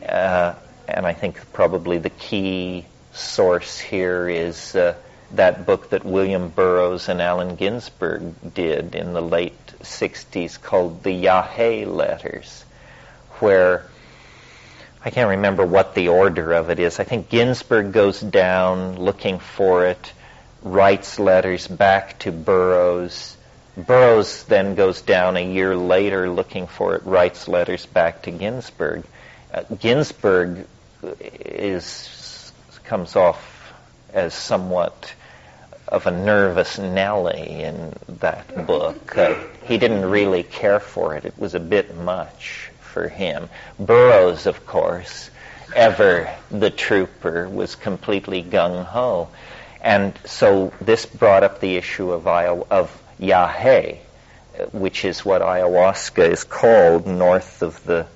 and I think probably the key source here is that book that William Burroughs and Allen Ginsberg did in the late 60s called the Yahé Letters, where I can't remember what the order of it is. I think Ginsberg goes down looking for it, writes letters back to Burroughs. Burroughs then goes down a year later looking for it, writes letters back to Ginsberg. Ginsberg comes off as somewhat of a nervous Nelly in that book. He didn't really care for it. It was a bit much for him. Burroughs, of course, ever the trooper, was completely gung-ho. And so this brought up the issue of Yahé, which is what ayahuasca is called north of the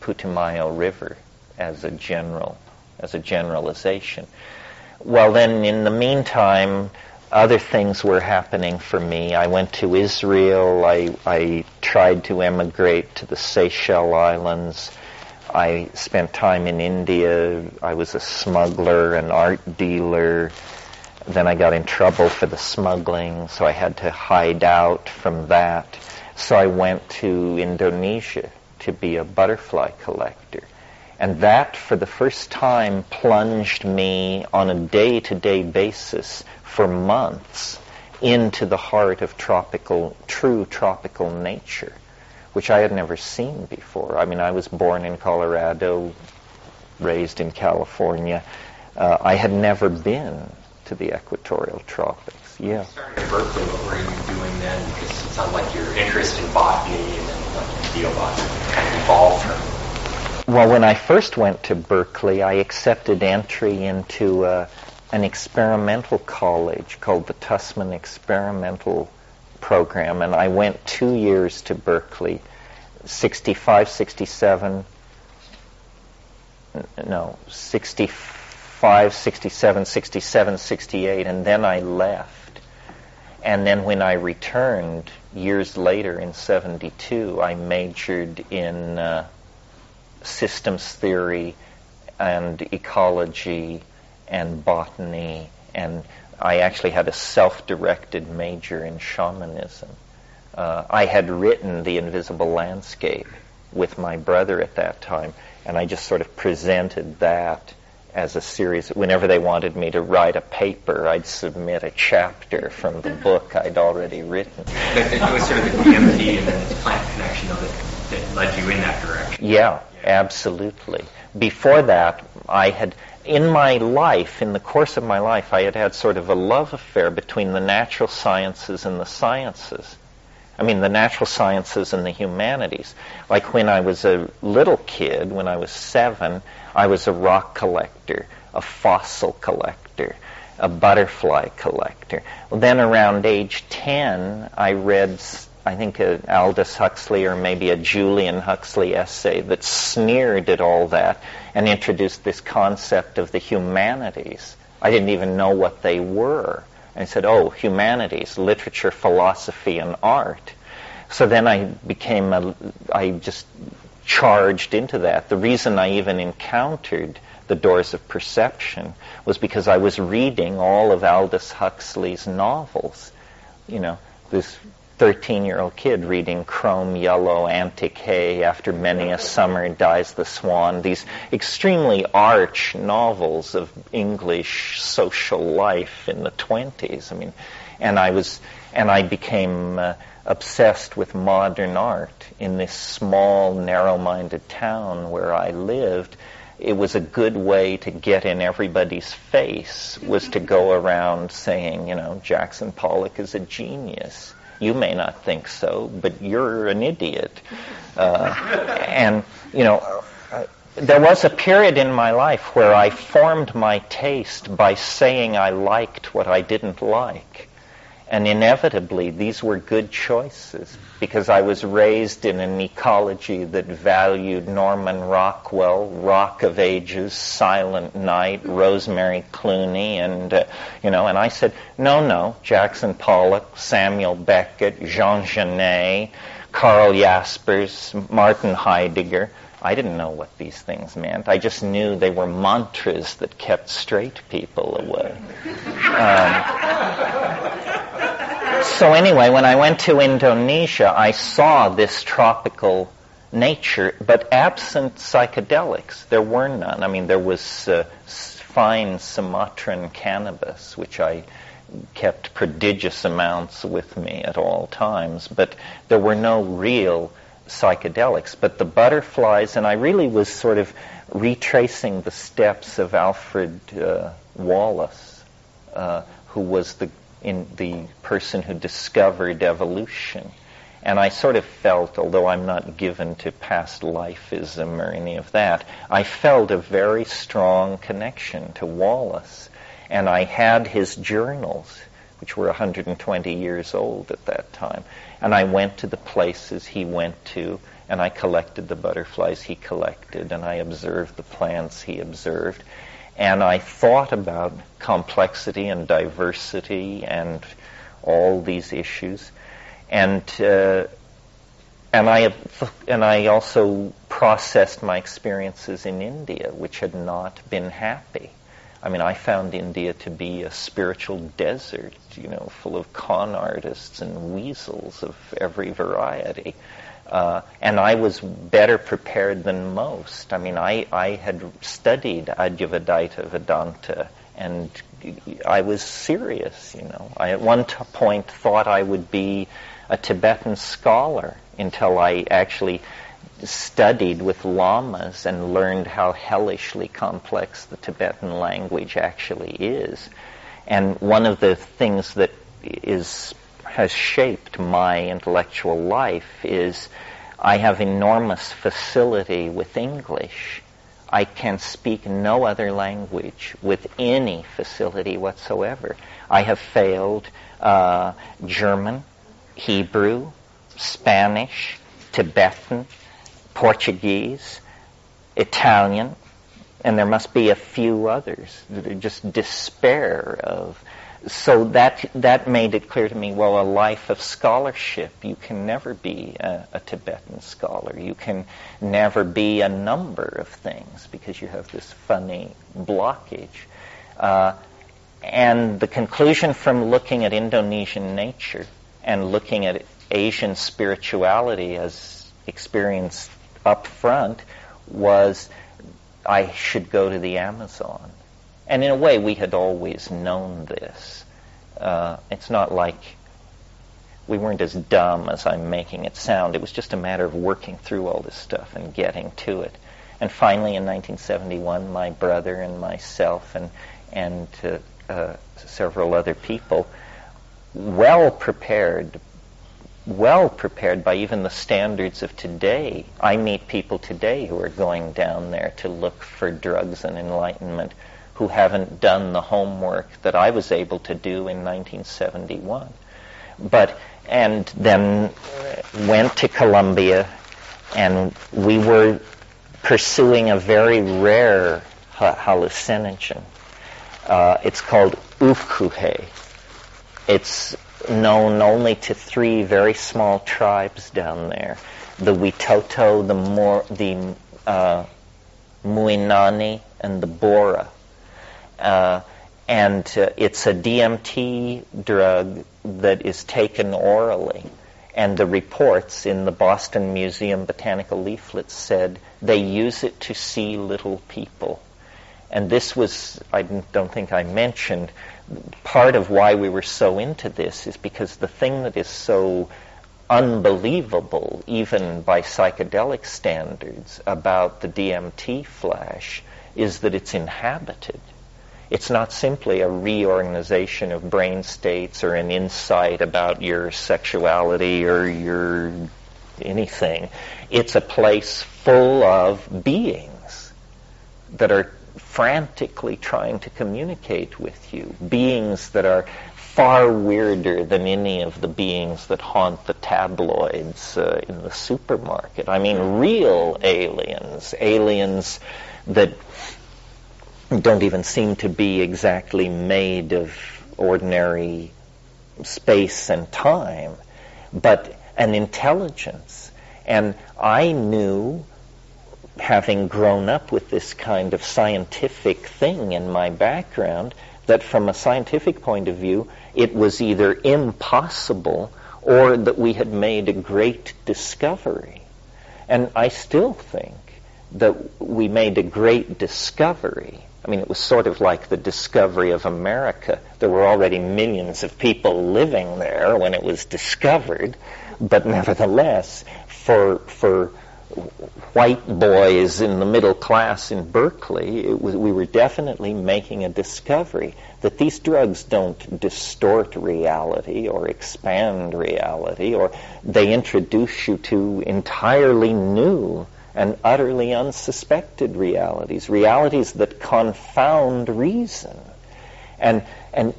Putumayo River as a generalization. Well, then in the meantime, other things were happening for me. I went to Israel. I tried to emigrate to the Seychelles Islands. I spent time in India. I was a smuggler, an art dealer. Then I got in trouble for the smuggling, so I had to hide out from that. So I went to Indonesia to be a butterfly collector. And that, for the first time, plunged me on a day-to-day basis for months into the heart of true tropical nature, which I had never seen before. I mean, I was born in Colorado, raised in California. I had never been to the equatorial tropics. Yeah. You started at Berkeley. What were you doing then? Because it sounds like your interest in botany and then geobotany kind of evolved from. Well, when I first went to Berkeley, I accepted entry into an experimental college called the Tussman Experimental Program, and I went 2 years to Berkeley, 65, 67, 67, 68, and then I left. And then when I returned years later in 72, I majored in systems theory and ecology and botany, and I actually had a self-directed major in shamanism. I had written The Invisible Landscape with my brother at that time, and I just sort of presented that as a series. Whenever they wanted me to write a paper, I'd submit a chapter from the book I'd already written. It was sort of the DMT and then the plant connection of it that led you in that direction. Yeah, absolutely. Before that, I had, in my life, in the course of my life, I had had sort of a love affair between the natural sciences and the sciences. I mean, the natural sciences and the humanities. Like when I was a little kid, when I was 7, I was a rock collector, a fossil collector. a butterfly collector. Well, then around age 10, I read, I think, a Aldous Huxley or maybe a Julian Huxley essay that sneered at all that and introduced this concept of the humanities. I didn't even know what they were. And I said, oh, humanities, literature, philosophy, and art. So then I just charged into that. The reason I even encountered the Doors of Perception was because I was reading all of Aldous Huxley's novels. You know, this 13-year-old kid reading Chrome Yellow, Antic Hay, After Many a Summer Dies the Swan, these extremely arch novels of English social life in the 20s. I mean, and I became obsessed with modern art in this small, narrow-minded town where I lived. It was a good way to get in everybody's face, was to go around saying, you know, Jackson Pollock is a genius. You may not think so, but you're an idiot. And, you know, there was a period in my life where I formed my taste by saying I liked what I didn't like. And inevitably, these were good choices because I was raised in an ecology that valued Norman Rockwell, Rock of Ages, Silent Night, Rosemary Clooney, and, and I said, no, Jackson Pollock, Samuel Beckett, Jean Genet, Karl Jaspers, Martin Heidegger. I didn't know what these things meant. I just knew they were mantras that kept straight people away. So anyway, when I went to Indonesia, I saw this tropical nature, but absent psychedelics. There were none. I mean, there was fine Sumatran cannabis, which I kept prodigious amounts with me at all times, but there were no real psychedelics. But the butterflies, and I really was sort of retracing the steps of Alfred Wallace, who was the person who discovered evolution. And I sort of felt, although I'm not given to past lifeism or any of that, I felt a very strong connection to Wallace. And I had his journals, which were 120 years old at that time. And I went to the places he went to, and I collected the butterflies he collected, and I observed the plants he observed. And I thought about complexity and diversity and all these issues, and I also processed my experiences in India, which had not been happy. I mean, I found India to be a spiritual desert, full of con artists and weasels of every variety. And I was better prepared than most. I mean, I had studied Advaita Vedanta, and I was serious, I at one point thought I would be a Tibetan scholar until I actually studied with lamas and learned how hellishly complex the Tibetan language actually is. And one of the things that has shaped my intellectual life is I have enormous facility with English. I can speak no other language with any facility whatsoever. I have failed German, Hebrew, Spanish, Tibetan, Portuguese, Italian, and there must be a few others that are just despair of. So that made it clear to me, well, a life of scholarship, you can never be a Tibetan scholar. You can never be a number of things because you have this funny blockage. And the conclusion from looking at Indonesian nature and looking at Asian spirituality as experienced up front was I should go to the Amazon. And in a way, we had always known this. It's not like we weren't as dumb as I'm making it sound. It was just a matter of working through all this stuff and getting to it. And finally, in 1971, my brother and myself and several other people, well prepared by even the standards of today. I meet people today who are going down there to look for drugs and enlightenment who haven't done the homework that I was able to do in 1971. And then went to Columbia, and we were pursuing a very rare hallucinogen. It's called ufkuhe. It's known only to 3 very small tribes down there: the Witoto, the Muinani, and the Bora. And it's a DMT drug that is taken orally. And the reports in the Boston Museum Botanical Leaflet said they use it to see little people. And this was, I don't think I mentioned, part of why we were so into this is because the thing that is so unbelievable, even by psychedelic standards, about the DMT flash is that it's inhabited. It's not simply a reorganization of brain states or an insight about your sexuality or your anything. It's a place full of beings that are frantically trying to communicate with you, beings that are far weirder than any of the beings that haunt the tabloids in the supermarket. I mean, real aliens that don't even seem to be exactly made of ordinary space and time, but an intelligence. And I knew, having grown up with this kind of scientific thing in my background, that from a scientific point of view, it was either impossible or that we had made a great discovery. And I still think that we made a great discovery. I mean, it was sort of like the discovery of America. There were already millions of people living there when it was discovered, but nevertheless, for white boys in the middle class in Berkeley, we were definitely making a discovery that these drugs don't distort reality or expand reality, or they introduce you to entirely new and utterly unsuspected realities that confound reason. And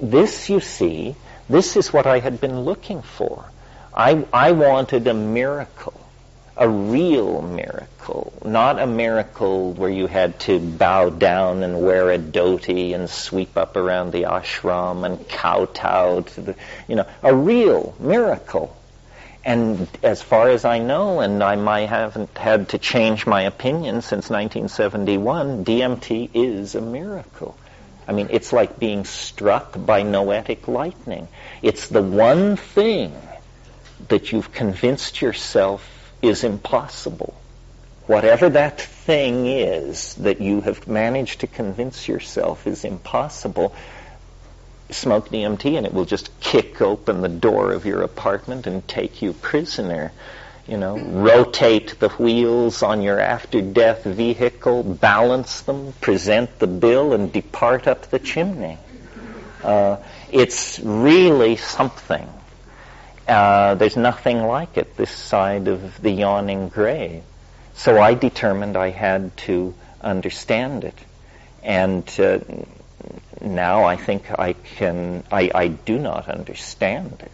this, you see, this is what I had been looking for. I wanted a miracle, a real miracle, not a miracle where you had to bow down and wear a dhoti and sweep up around the ashram and kowtow to the, a real miracle. And as far as I know, and I haven't had to change my opinion since 1971, DMT is a miracle. I mean, it's like being struck by noetic lightning. It's the one thing that you've convinced yourself is impossible. Whatever that thing is that you have managed to convince yourself is impossible, smoke DMT and it will just kick open the door of your apartment and take you prisoner. Rotate the wheels on your after-death vehicle, balance them, present the bill, and depart up the chimney. It's really something. There's nothing like it this side of the yawning grave. So I determined I had to understand it. And now I think I do not understand it,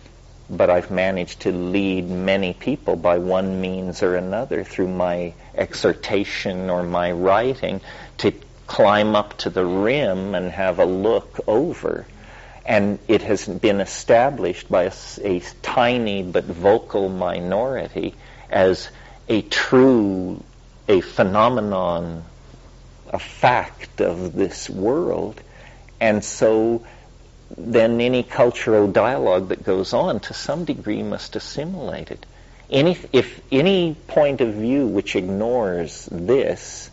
but I've managed to lead many people by one means or another through my exhortation or my writing to climb up to the rim and have a look over. And it has been established by a tiny but vocal minority as a phenomenon, a fact of this world. And so then any cultural dialogue that goes on to some degree must assimilate it. If any point of view which ignores this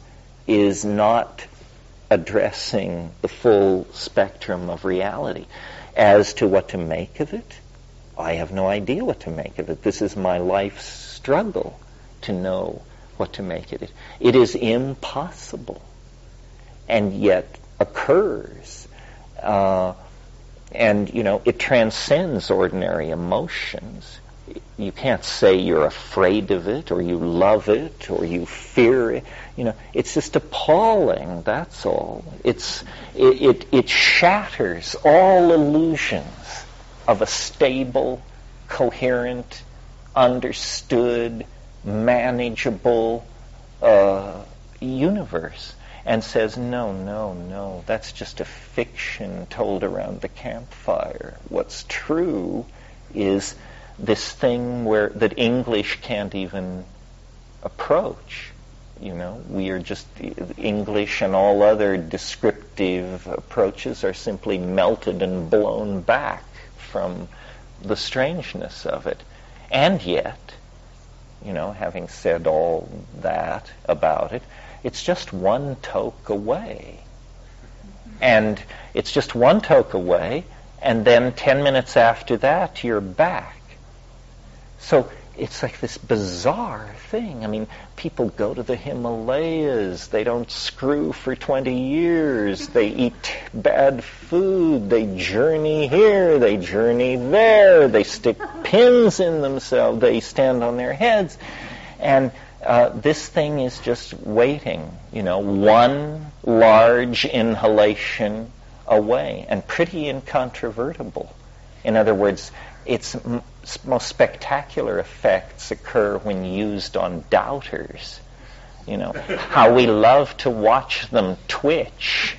is not addressing the full spectrum of reality. As to what to make of it, I have no idea what to make of it. This is my life's struggle to know what to make of it. It is impossible, and yet occurs. And, it transcends ordinary emotions. You can't say you're afraid of it, or you love it, or you fear it. It's just appalling, that's all. It shatters all illusions of a stable, coherent, understood, manageable universe, and says, no, that's just a fiction told around the campfire. What's true is this thing that English can't even approach. We are just, English and all other descriptive approaches are simply melted and blown back from the strangeness of it. And yet, having said all that about it, it's just one toke away. And it's just one toke away, and then 10 minutes after that, you're back. So it's like this bizarre thing. I mean, people go to the Himalayas. They don't screw for 20 years. They eat bad food. They journey here. They journey there. They stick pins in themselves. They stand on their heads. And this thing is just waiting, one large inhalation away, and pretty incontrovertible. In other words, its most spectacular effects occur when used on doubters. How we love to watch them twitch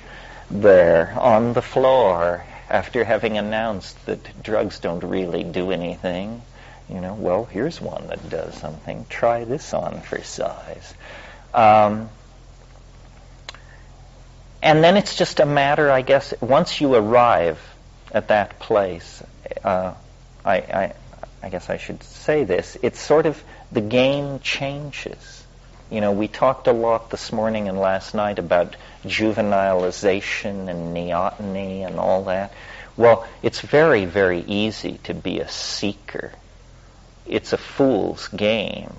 there on the floor after having announced that drugs don't really do anything. Well, here's one that does something. Try this on for size. And then it's just a matter, I guess, once you arrive at that place, I guess I should say this, it's sort of, the game changes. We talked a lot this morning and last night about juvenilization and neoteny and all that. Well, it's very, very easy to be a seeker. It's a fool's game,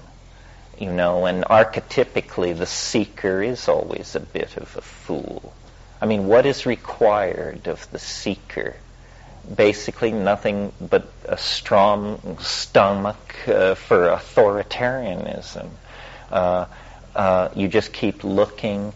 and archetypically the seeker is always a bit of a fool. I mean, what is required of the seeker? Basically nothing but a strong stomach for authoritarianism. You just keep looking,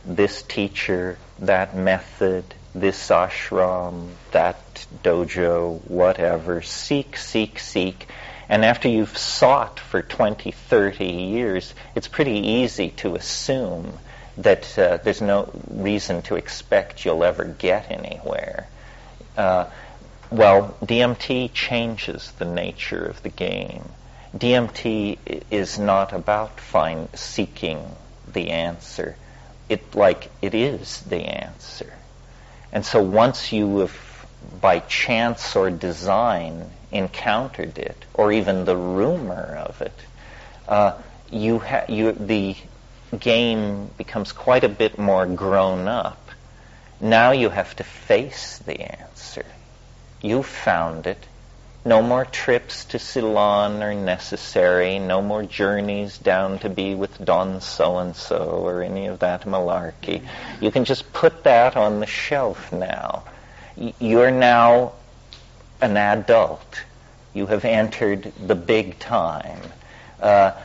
this teacher, that method, this ashram, that dojo, whatever. Seek, seek, seek. And after you've sought for 20, 30 years, it's pretty easy to assume that there's no reason to expect you'll ever get anywhere. Well, DMT changes the nature of the game. DMT is not about seeking the answer. It is the answer. And so once you have, by chance or design, encountered it, or even the rumor of it, the game becomes quite a bit more grown up. Now you have to face the answer. You found it. No more trips to Ceylon are necessary. No more journeys down to be with Don so-and-so or any of that malarkey. You can just put that on the shelf now. You're now an adult. You have entered the big time.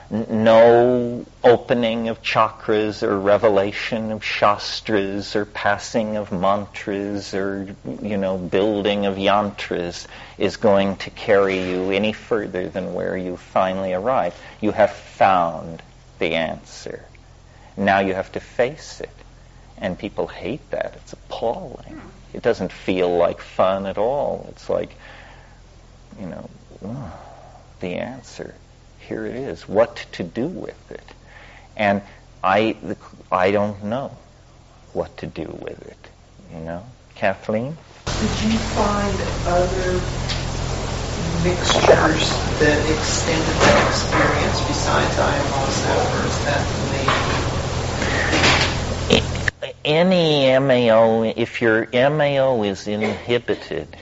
No opening of chakras or revelation of shastras or passing of mantras or, building of yantras is going to carry you any further than where you finally arrive. You have found the answer. Now you have to face it. And people hate that. It's appalling. It doesn't feel like fun at all. It's like, the answer. Here it is. What to do with it? And I don't know what to do with it. Kathleen? Did you find other mixtures that extended that experience besides ayahuasca, or is that the main? Any MAO, if your MAO is inhibited,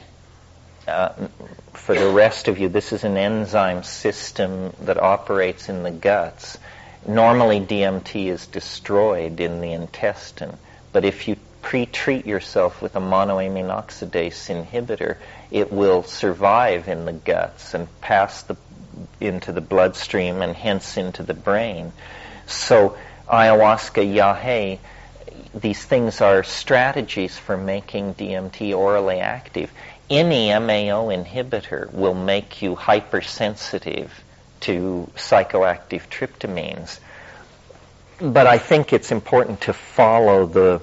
for the rest of you, this is an enzyme system that operates in the guts. Normally DMT is destroyed in the intestine, but if you pre-treat yourself with a monoamine oxidase inhibitor, it will survive in the guts and pass into the bloodstream and hence into the brain. So ayahuasca, yahe, these things are strategies for making DMT orally active. Any MAO inhibitor will make you hypersensitive to psychoactive tryptamines. But I think it's important to follow the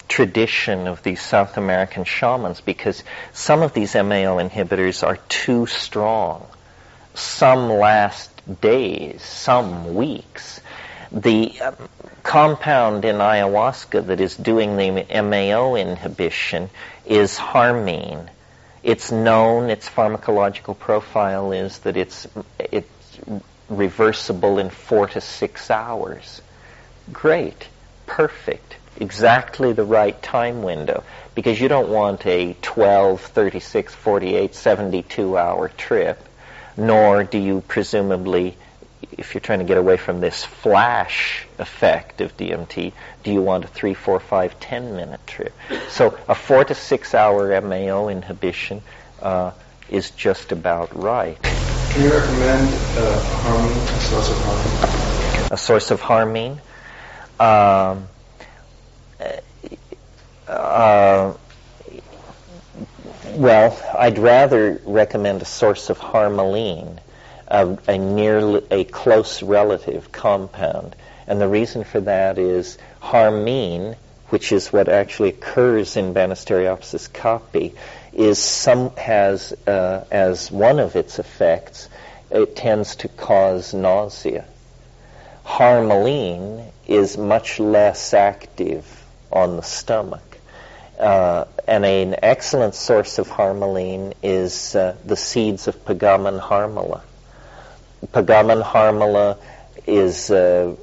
tradition of these South American shamans, because some of these MAO inhibitors are too strong. Some last days, some weeks. The compound in ayahuasca that is doing the MAO inhibition is harmine. It's known, its pharmacological profile is that it's reversible in 4 to 6 hours. Great, perfect, exactly the right time window, because you don't want a 12, 36, 48, 72 hour trip, nor do you presumably, if you're trying to get away from this flash effect of DMT, do you want a 3, 4, 5, 10-minute trip? So a 4 to 6 hour MAO inhibition is just about right. Can you recommend harmine, a source of harmine? A source of harmine? Well, I'd rather recommend a source of harmaline, a close relative compound. And the reason for that is harmine, which is what actually occurs in Banisteriopsis caapi, has as one of its effects, it tends to cause nausea. Harmaline is much less active on the stomach. And an excellent source of harmaline is the seeds of Pagaman harmala. Pagaman harmala is a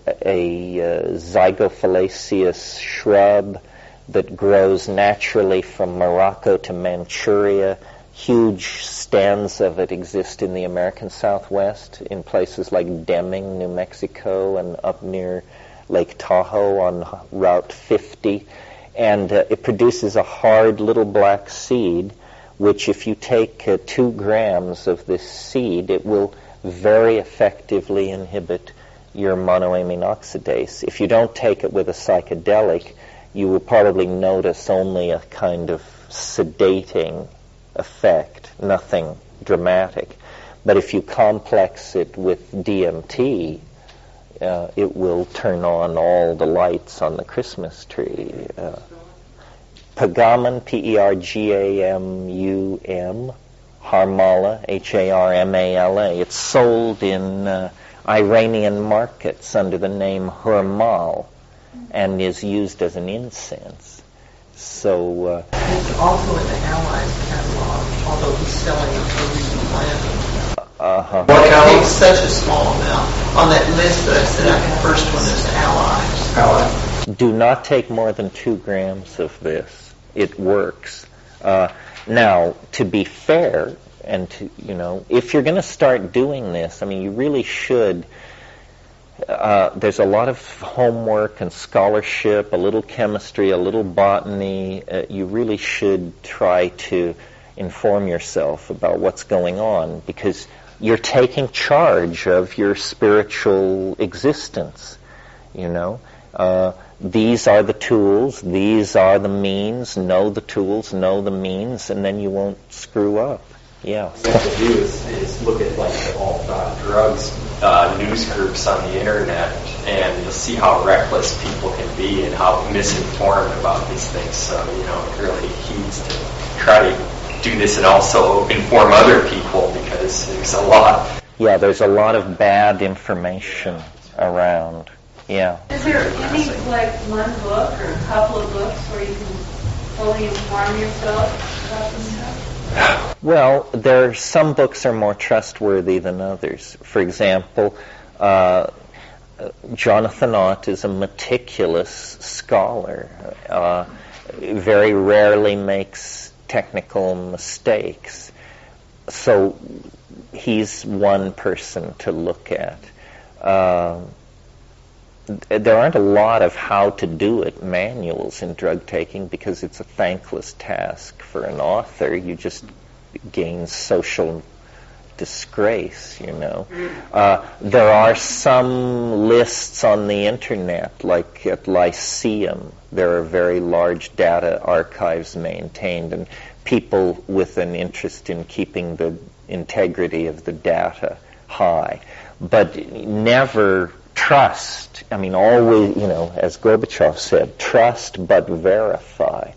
zygophyllaceous shrub that grows naturally from Morocco to Manchuria. Huge stands of it exist in the American Southwest, in places like Deming, New Mexico, and up near Lake Tahoe on Route 50. And it produces a hard little black seed, which if you take 2 grams of this seed, it will very effectively inhibit your monoamine oxidase. If you don't take it with a psychedelic, you will probably notice only a kind of sedating effect, nothing dramatic. But if you complex it with DMT, it will turn on all the lights on the Christmas tree. Pagamun, Pergamum, Harmala, Harmala. It's sold in Iranian markets under the name Hurmal and is used as an incense. So it's also in the Allies catalog, although he's selling it for replanting. It takes such a small amount. On that list that I said, the first one is Allies. Do not take more than 2 grams of this. It works. Now, to be fair, and to, if you're going to start doing this, you really should. There's a lot of homework and scholarship, a little chemistry, a little botany. You really should try to inform yourself about what's going on, because you're taking charge of your spiritual existence. These are the tools, these are the means. Know the tools, know the means, and then you won't screw up. Yeah. What you have to do is look at the alt drugs news groups on the internet, and you'll see how reckless people can be and how misinformed about these things. So, it really heeds to try to do this and also inform other people, because there's a lot. Yeah, there's a lot of bad information around. Yeah. Is there any, one book or a couple of books where you can fully inform yourself about this stuff? Well, some books are more trustworthy than others. For example, Jonathan Ott is a meticulous scholar, very rarely makes technical mistakes. So he's one person to look at. there aren't a lot of how to do it manuals in drug taking because it's a thankless task for an author. You just gain social disgrace, you know. There are some lists on the internet, like at Lyceum. There are very large data archives maintained, and people with an interest in keeping the integrity of the data high. But never trust. I mean, always, you know, as Gorbachev said, trust but verify.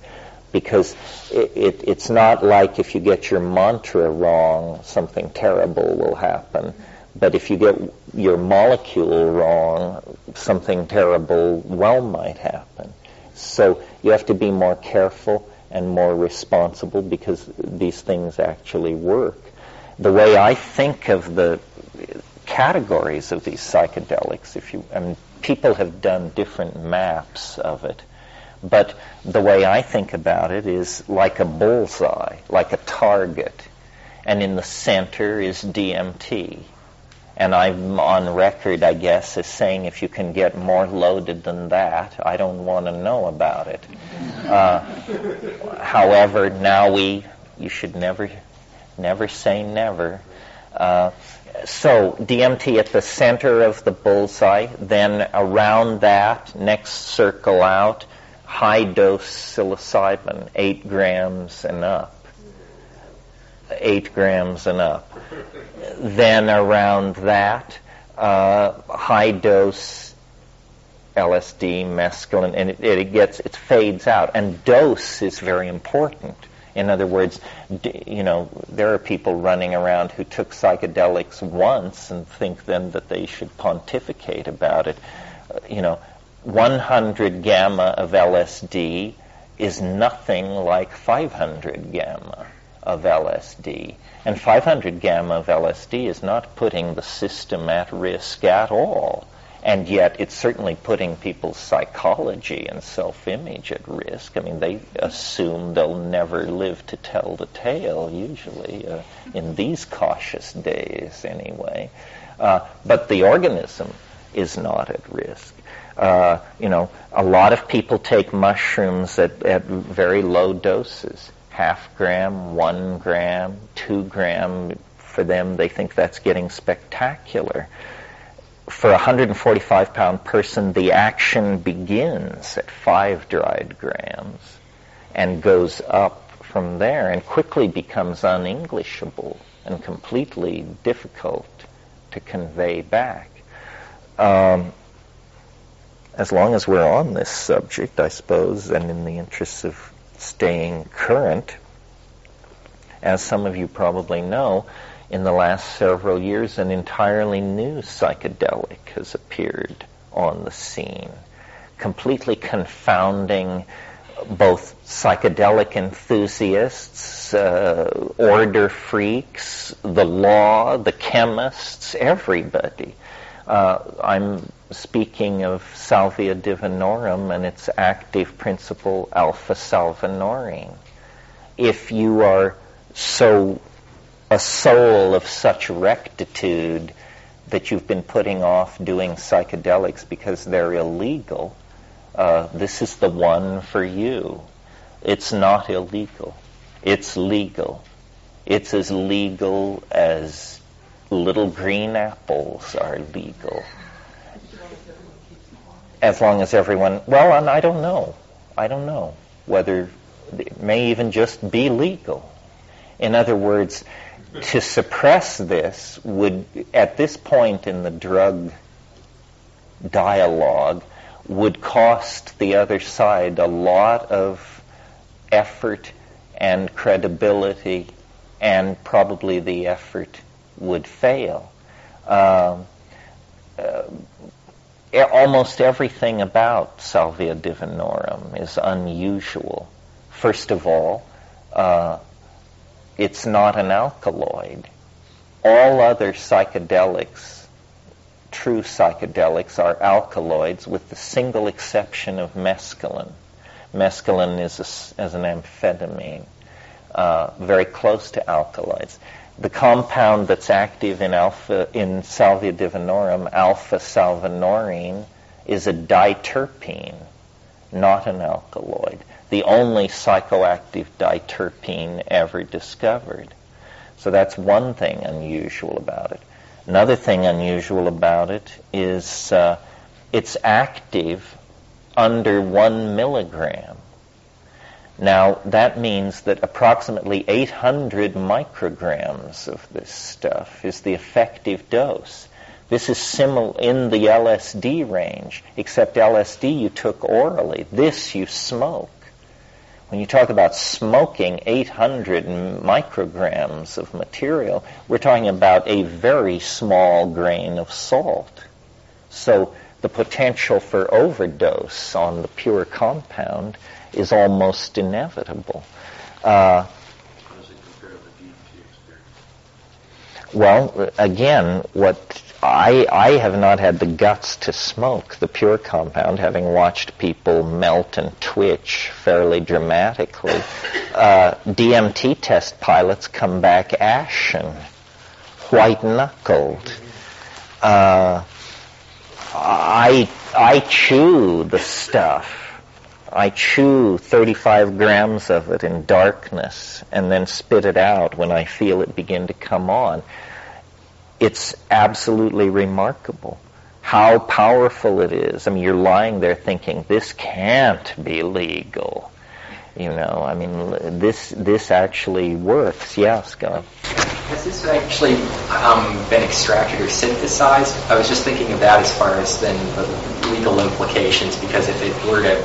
Because it's not like if you get your mantra wrong, something terrible will happen. But if you get your molecule wrong, something terrible might happen. So you have to be more careful and more responsible because these things actually work. The way I think of the categories of these psychedelics, people have done different maps of it. But the way I think about it is like a bullseye, like a target. And in the center is DMT. And I'm on record, I guess, as saying if you can get more loaded than that, I don't want to know about it. However, now you should never say never. So DMT at the center of the bullseye, then around that, next circle out, high-dose psilocybin, 8 grams and up. 8 grams and up. Then around that, high-dose LSD, mescaline, and it fades out. And dose is very important. In other words, there are people running around who took psychedelics once and think then that they should pontificate about it. 100 gamma of LSD is nothing like 500 gamma of LSD. And 500 gamma of LSD is not putting the system at risk at all. And yet it's certainly putting people's psychology and self-image at risk. I mean, they assume they'll never live to tell the tale, usually, in these cautious days anyway. But the organism is not at risk. A lot of people take mushrooms at very low doses, 0.5 gram, 1 gram, 2 gram. For them, they think that's getting spectacular. For a 145-pound person, the action begins at 5 dried grams and goes up from there and quickly becomes unenglishable and completely difficult to convey back. As long as we're on this subject, I suppose, and in the interests of staying current, as some of you probably know, in the last several years, an entirely new psychedelic has appeared on the scene, completely confounding both psychedelic enthusiasts, order freaks, the law, the chemists, everybody. I'm speaking of Salvia divinorum and its active principle, alpha-salvinorin. If you are a soul of such rectitude that you've been putting off doing psychedelics because they're illegal, this is the one for you. It's not illegal. It's legal. It's as legal as little green apples are legal. As long as everyone, and I don't know whether it may even just be legal. In other words, to suppress this would, at this point in the drug dialogue, would cost the other side a lot of effort and credibility, and probably the effort would fail. Almost everything about Salvia divinorum is unusual. First of all, it's not an alkaloid. All other psychedelics, true psychedelics, are alkaloids with the single exception of mescaline. Mescaline is an amphetamine, very close to alkaloids. The compound that's active in Salvia divinorum, alpha-salvinorin, is a diterpene, not an alkaloid. The only psychoactive diterpene ever discovered. So that's one thing unusual about it. Another thing unusual about it is it's active under 1 milligram. Now, that means that approximately 800 micrograms of this stuff is the effective dose. This is similar in the LSD range, except LSD you took orally. This you smoke. When you talk about smoking 800 micrograms of material, we're talking about a very small grain of salt. So the potential for overdose on the pure compound is almost inevitable. How does it compare to the DMT experience? Well, again, what I have not had the guts to smoke the pure compound, having watched people melt and twitch fairly dramatically. DMT test pilots come back ashen, white-knuckled. I chew the stuff. I chew 35 grams of it in darkness and then spit it out when I feel it begin to come on. It's absolutely remarkable how powerful it is. I mean, you're lying there thinking, this can't be legal. You know, I mean, this actually works. Yeah, Scott. Has this actually been extracted or synthesized? I was just thinking of that as far as then the legal implications, because if it were to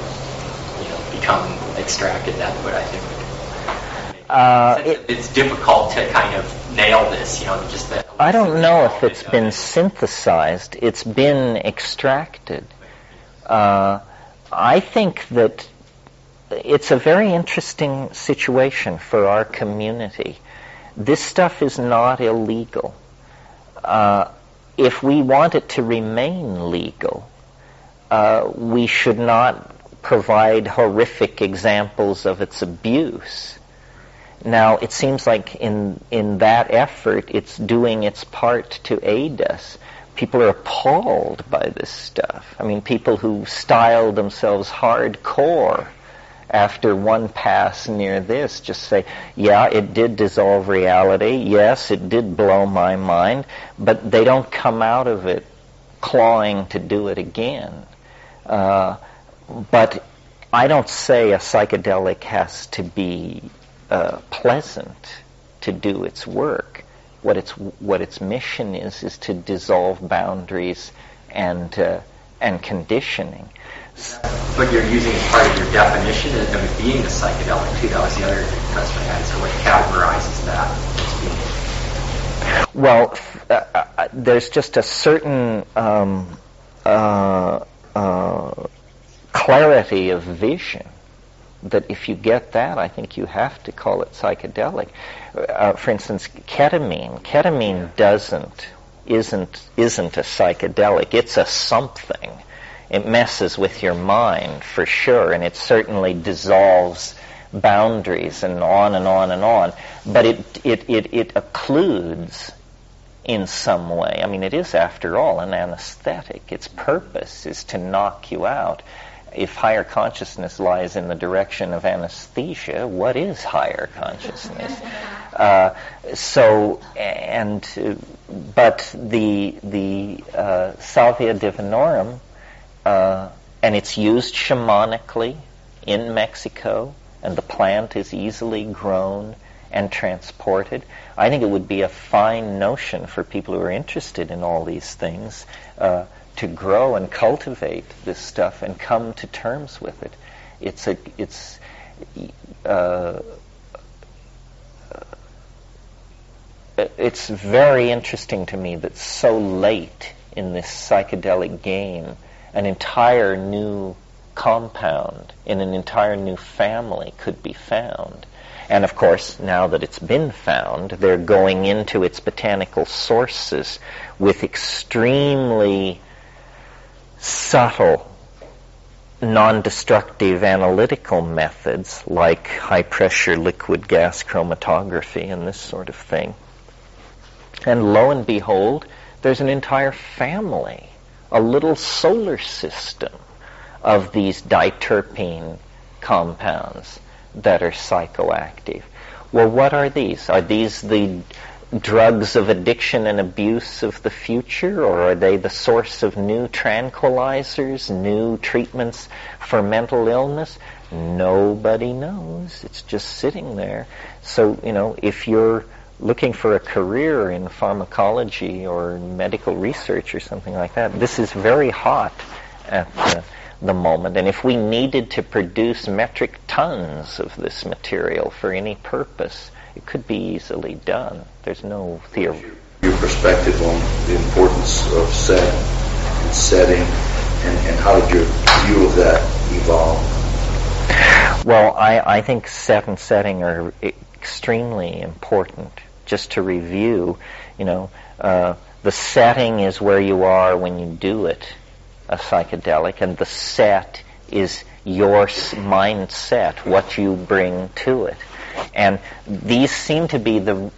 become extracted, that would, I think, it's difficult to kind of nail this, just that. I don't know if it's been synthesized. It's been extracted. I think that it's a very interesting situation for our community. This stuff is not illegal. If we want it to remain legal, we should not provide horrific examples of its abuse. Now, it seems like in that effort, it's doing its part to aid us. People are appalled by this stuff. I mean, people who style themselves hardcore after one pass near this just say, yeah, it did dissolve reality. Yes, it did blow my mind. But they don't come out of it clawing to do it again. But I don't say a psychedelic has to be pleasant to do its work. What its mission is to dissolve boundaries and conditioning. But you're using as part of your definition of it being a psychedelic too. That was the other question I had. So what categorizes that? Well, there's just a certain clarity of vision that if you get that, I think you have to call it psychedelic. For instance, ketamine. Ketamine isn't a psychedelic. It's a something. It messes with your mind for sure, and it certainly dissolves boundaries and on and on and on. But it occludes in some way. I mean, it is, after all, an anesthetic. Its purpose is to knock you out. If higher consciousness lies in the direction of anesthesia, what is higher consciousness? But the Salvia divinorum, and it's used shamanically in Mexico, and the plant is easily grown and transported. I think it would be a fine notion for people who are interested in all these things to grow and cultivate this stuff and come to terms with it. It's very interesting to me that so late in this psychedelic game, an entire new compound in an entire new family could be found. And of course, now that it's been found, they're going into its botanical sources with extremely subtle, non-destructive analytical methods like high-pressure liquid gas chromatography and this sort of thing. And lo and behold, there's an entire family a little solar system of these diterpene compounds that are psychoactive. Well, what are these? Are these the drugs of addiction and abuse of the future, or are they the source of new tranquilizers, new treatments for mental illness? Nobody knows. It's just sitting there. So, if you're looking for a career in pharmacology or medical research or something like that, this is very hot at the moment. And if we needed to produce metric tons of this material for any purpose, it could be easily done. There's no theory. Your perspective on the importance of set and setting, and how did your view of that evolve? Well, I think set and setting are extremely important. Just to review, the setting is where you are when you do it, a psychedelic, and the set is your mindset, what you bring to it. And these seem to be the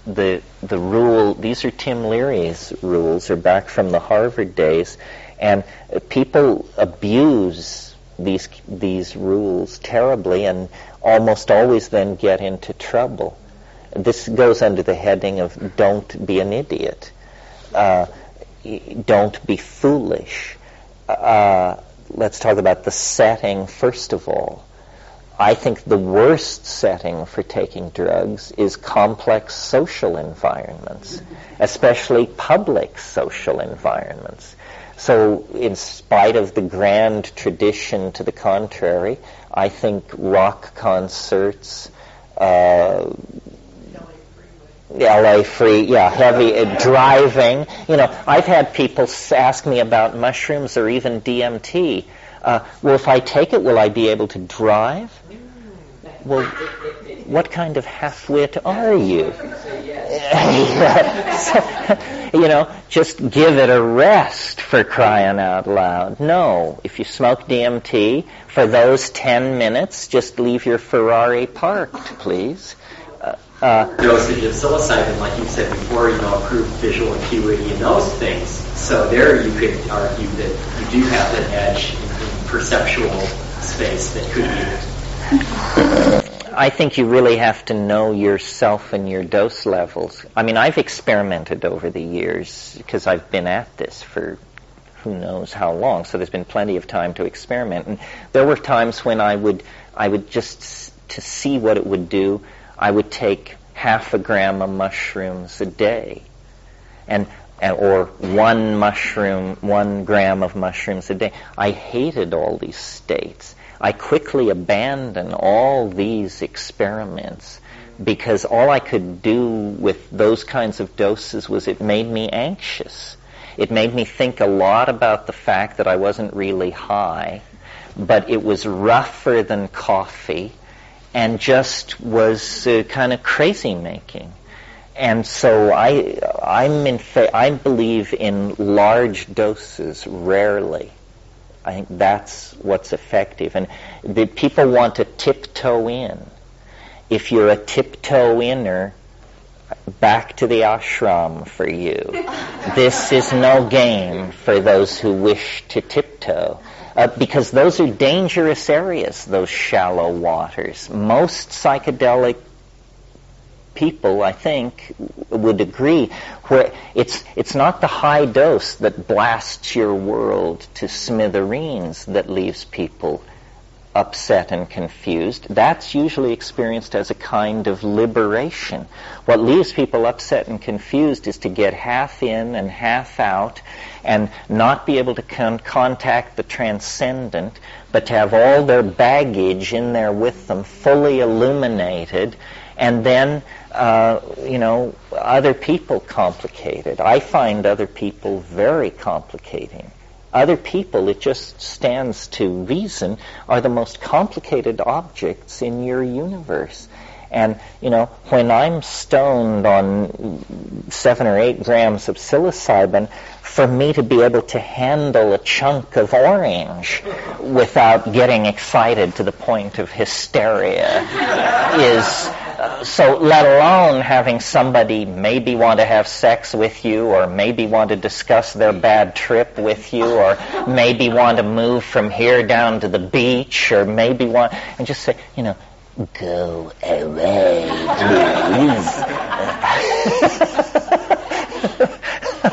rule. These are Tim Leary's rules, or back from the Harvard days, and people abuse these rules terribly, and almost always then get into trouble. This goes under the heading of don't be an idiot, don't be foolish. Let's talk about the setting first of all. I think the worst setting for taking drugs is complex social environments, especially public social environments. So in spite of the grand tradition to the contrary, I think rock concerts, LA free, heavy driving. I've had people ask me about mushrooms or even DMT. Well, if I take it, will I be able to drive? Well, what kind of half-wit are you? Just give it a rest, for crying out loud. No, if you smoke DMT, for those 10 minutes, just leave your Ferrari parked, please. Dosage of psilocybin, like you said before, improved visual acuity and those things. So there you could argue that you do have an edge in perceptual space that could be. I think you really have to know yourself and your dose levels. I mean, I've experimented over the years because I've been at this for who knows how long, so there's been plenty of time to experiment. And there were times when I would just, to see what it would do, I would take 0.5 gram of mushrooms a day, or 1 gram of mushrooms a day. I hated all these states. I quickly abandoned all these experiments because all I could do with those kinds of doses was it made me anxious. It made me think a lot about the fact that I wasn't really high, but it was rougher than coffee, and just was kind of crazy making. And so I believe in large doses, rarely. I think that's what's effective. And the people want to tiptoe in. If you're a tiptoe-inner, back to the ashram for you. This is no game for those who wish to tiptoe. Because those are dangerous areas, those shallow waters. Most psychedelic people, I think, would agree, where it's not the high dose that blasts your world to smithereens that leaves people upset and confused. That's usually experienced as a kind of liberation. What leaves people upset and confused is to get half in and half out and not be able to contact the transcendent, but to have all their baggage in there with them, fully illuminated, and then, other people complicated. I find other people very complicating. Other people, it just stands to reason, are the most complicated objects in your universe. And, when I'm stoned on 7 or 8 grams of psilocybin, for me to be able to handle a chunk of orange without getting excited to the point of hysteria is So let alone having somebody maybe want to have sex with you, or maybe want to discuss their bad trip with you, or maybe want to move from here down to the beach, or maybe want, and just say, go away, please.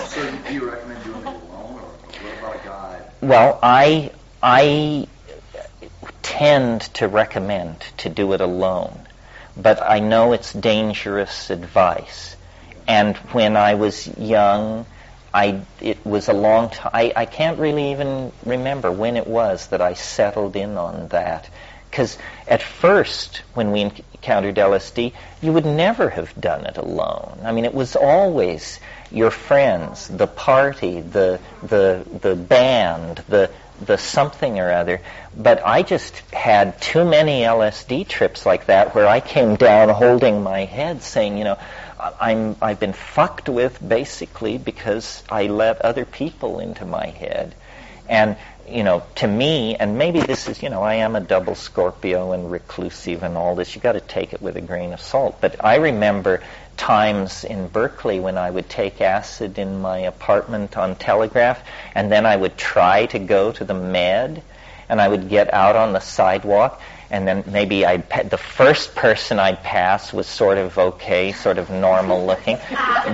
So do you recommend doing it alone, or what about a guide? Well, I tend to recommend to do it alone, but I know it's dangerous advice. And when I was young, it was a long time. I can't really even remember when it was that I settled in on that. Because at first, when we encountered LSD, you would never have done it alone. I mean, it was always your friends, the party, the band, the something or other. But I just had too many LSD trips like that where I came down holding my head saying, I've been fucked with basically because I let other people into my head. And, to me, and maybe this is, I am a double Scorpio and reclusive and all this. You got to take it with a grain of salt. But I remember times in Berkeley when I would take acid in my apartment on Telegraph, and then I would try to go to the Med, and I would get out on the sidewalk, and then maybe the first person I'd pass was sort of okay, sort of normal looking,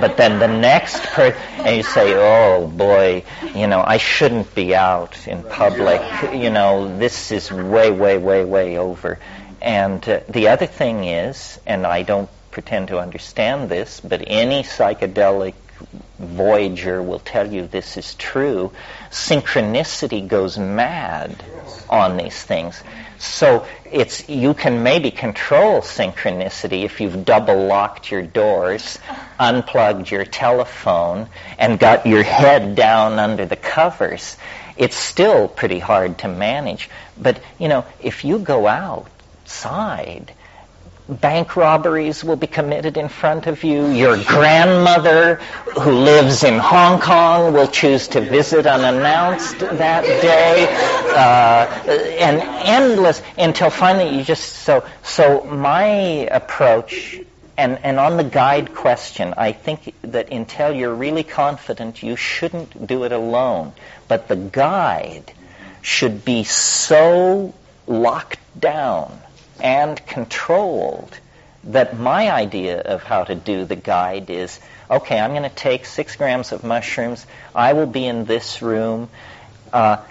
but then the next person, and you say, oh boy, I shouldn't be out in public, this is way, way, way, way over. And the other thing is, and I don't pretend to understand this, but any psychedelic voyager will tell you this is true. Synchronicity goes mad on these things. So you can maybe control synchronicity if you've double locked your doors, unplugged your telephone, and got your head down under the covers. It's still pretty hard to manage. But, if you go outside, bank robberies will be committed in front of you. Your grandmother, who lives in Hong Kong, will choose to visit unannounced that day, and endless until finally you just so my approach. And on the guide question, I think that until you're really confident, you shouldn't do it alone. But the guide should be so locked down and controlled that my idea of how to do the guide is, okay, I'm going to take 6 grams of mushrooms. I will be in this room.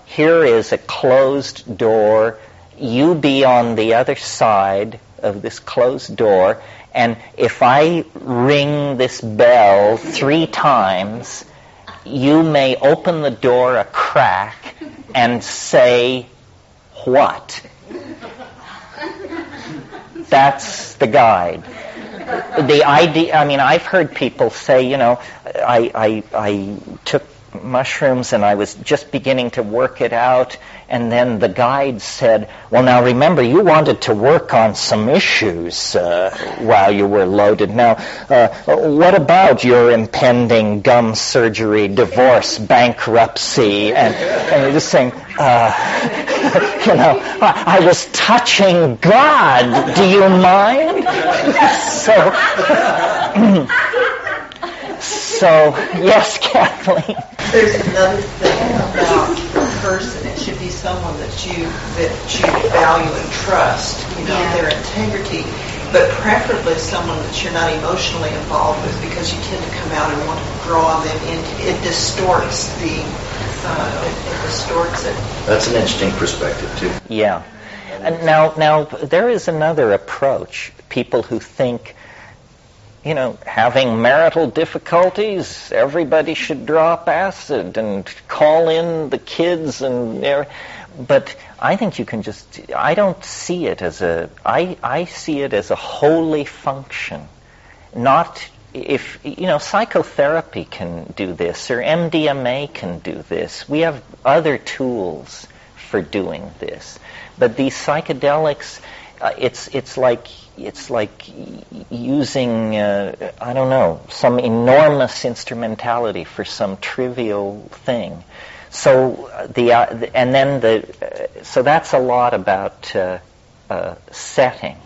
Here is a closed door. You be on the other side of this closed door. And if I ring this bell 3 times, you may open the door a crack and say, what? That's the guide. The idea, I've heard people say, I took mushrooms and I was just beginning to work it out, and then the guide said, well, now remember, you wanted to work on some issues while you were loaded. Now, what about your impending gum surgery, divorce, bankruptcy? And you're just saying, I was touching God. Do you mind? So, yes, Kathleen. There's another thing about a person. It should be someone that you value and trust, their integrity, but preferably someone that you're not emotionally involved with, because you tend to come out and want to draw them into it. Distorts it distorts it. That's an interesting perspective too. Yeah. And now there is another approach. People who think, having marital difficulties, everybody should drop acid and call in the kids but I think you can I don't see it as I see it as a holy function. Not if, psychotherapy can do this, or MDMA can do this. We have other tools for doing this. But these psychedelics, it's like using some enormous instrumentality for some trivial thing. So so that's a lot about setting.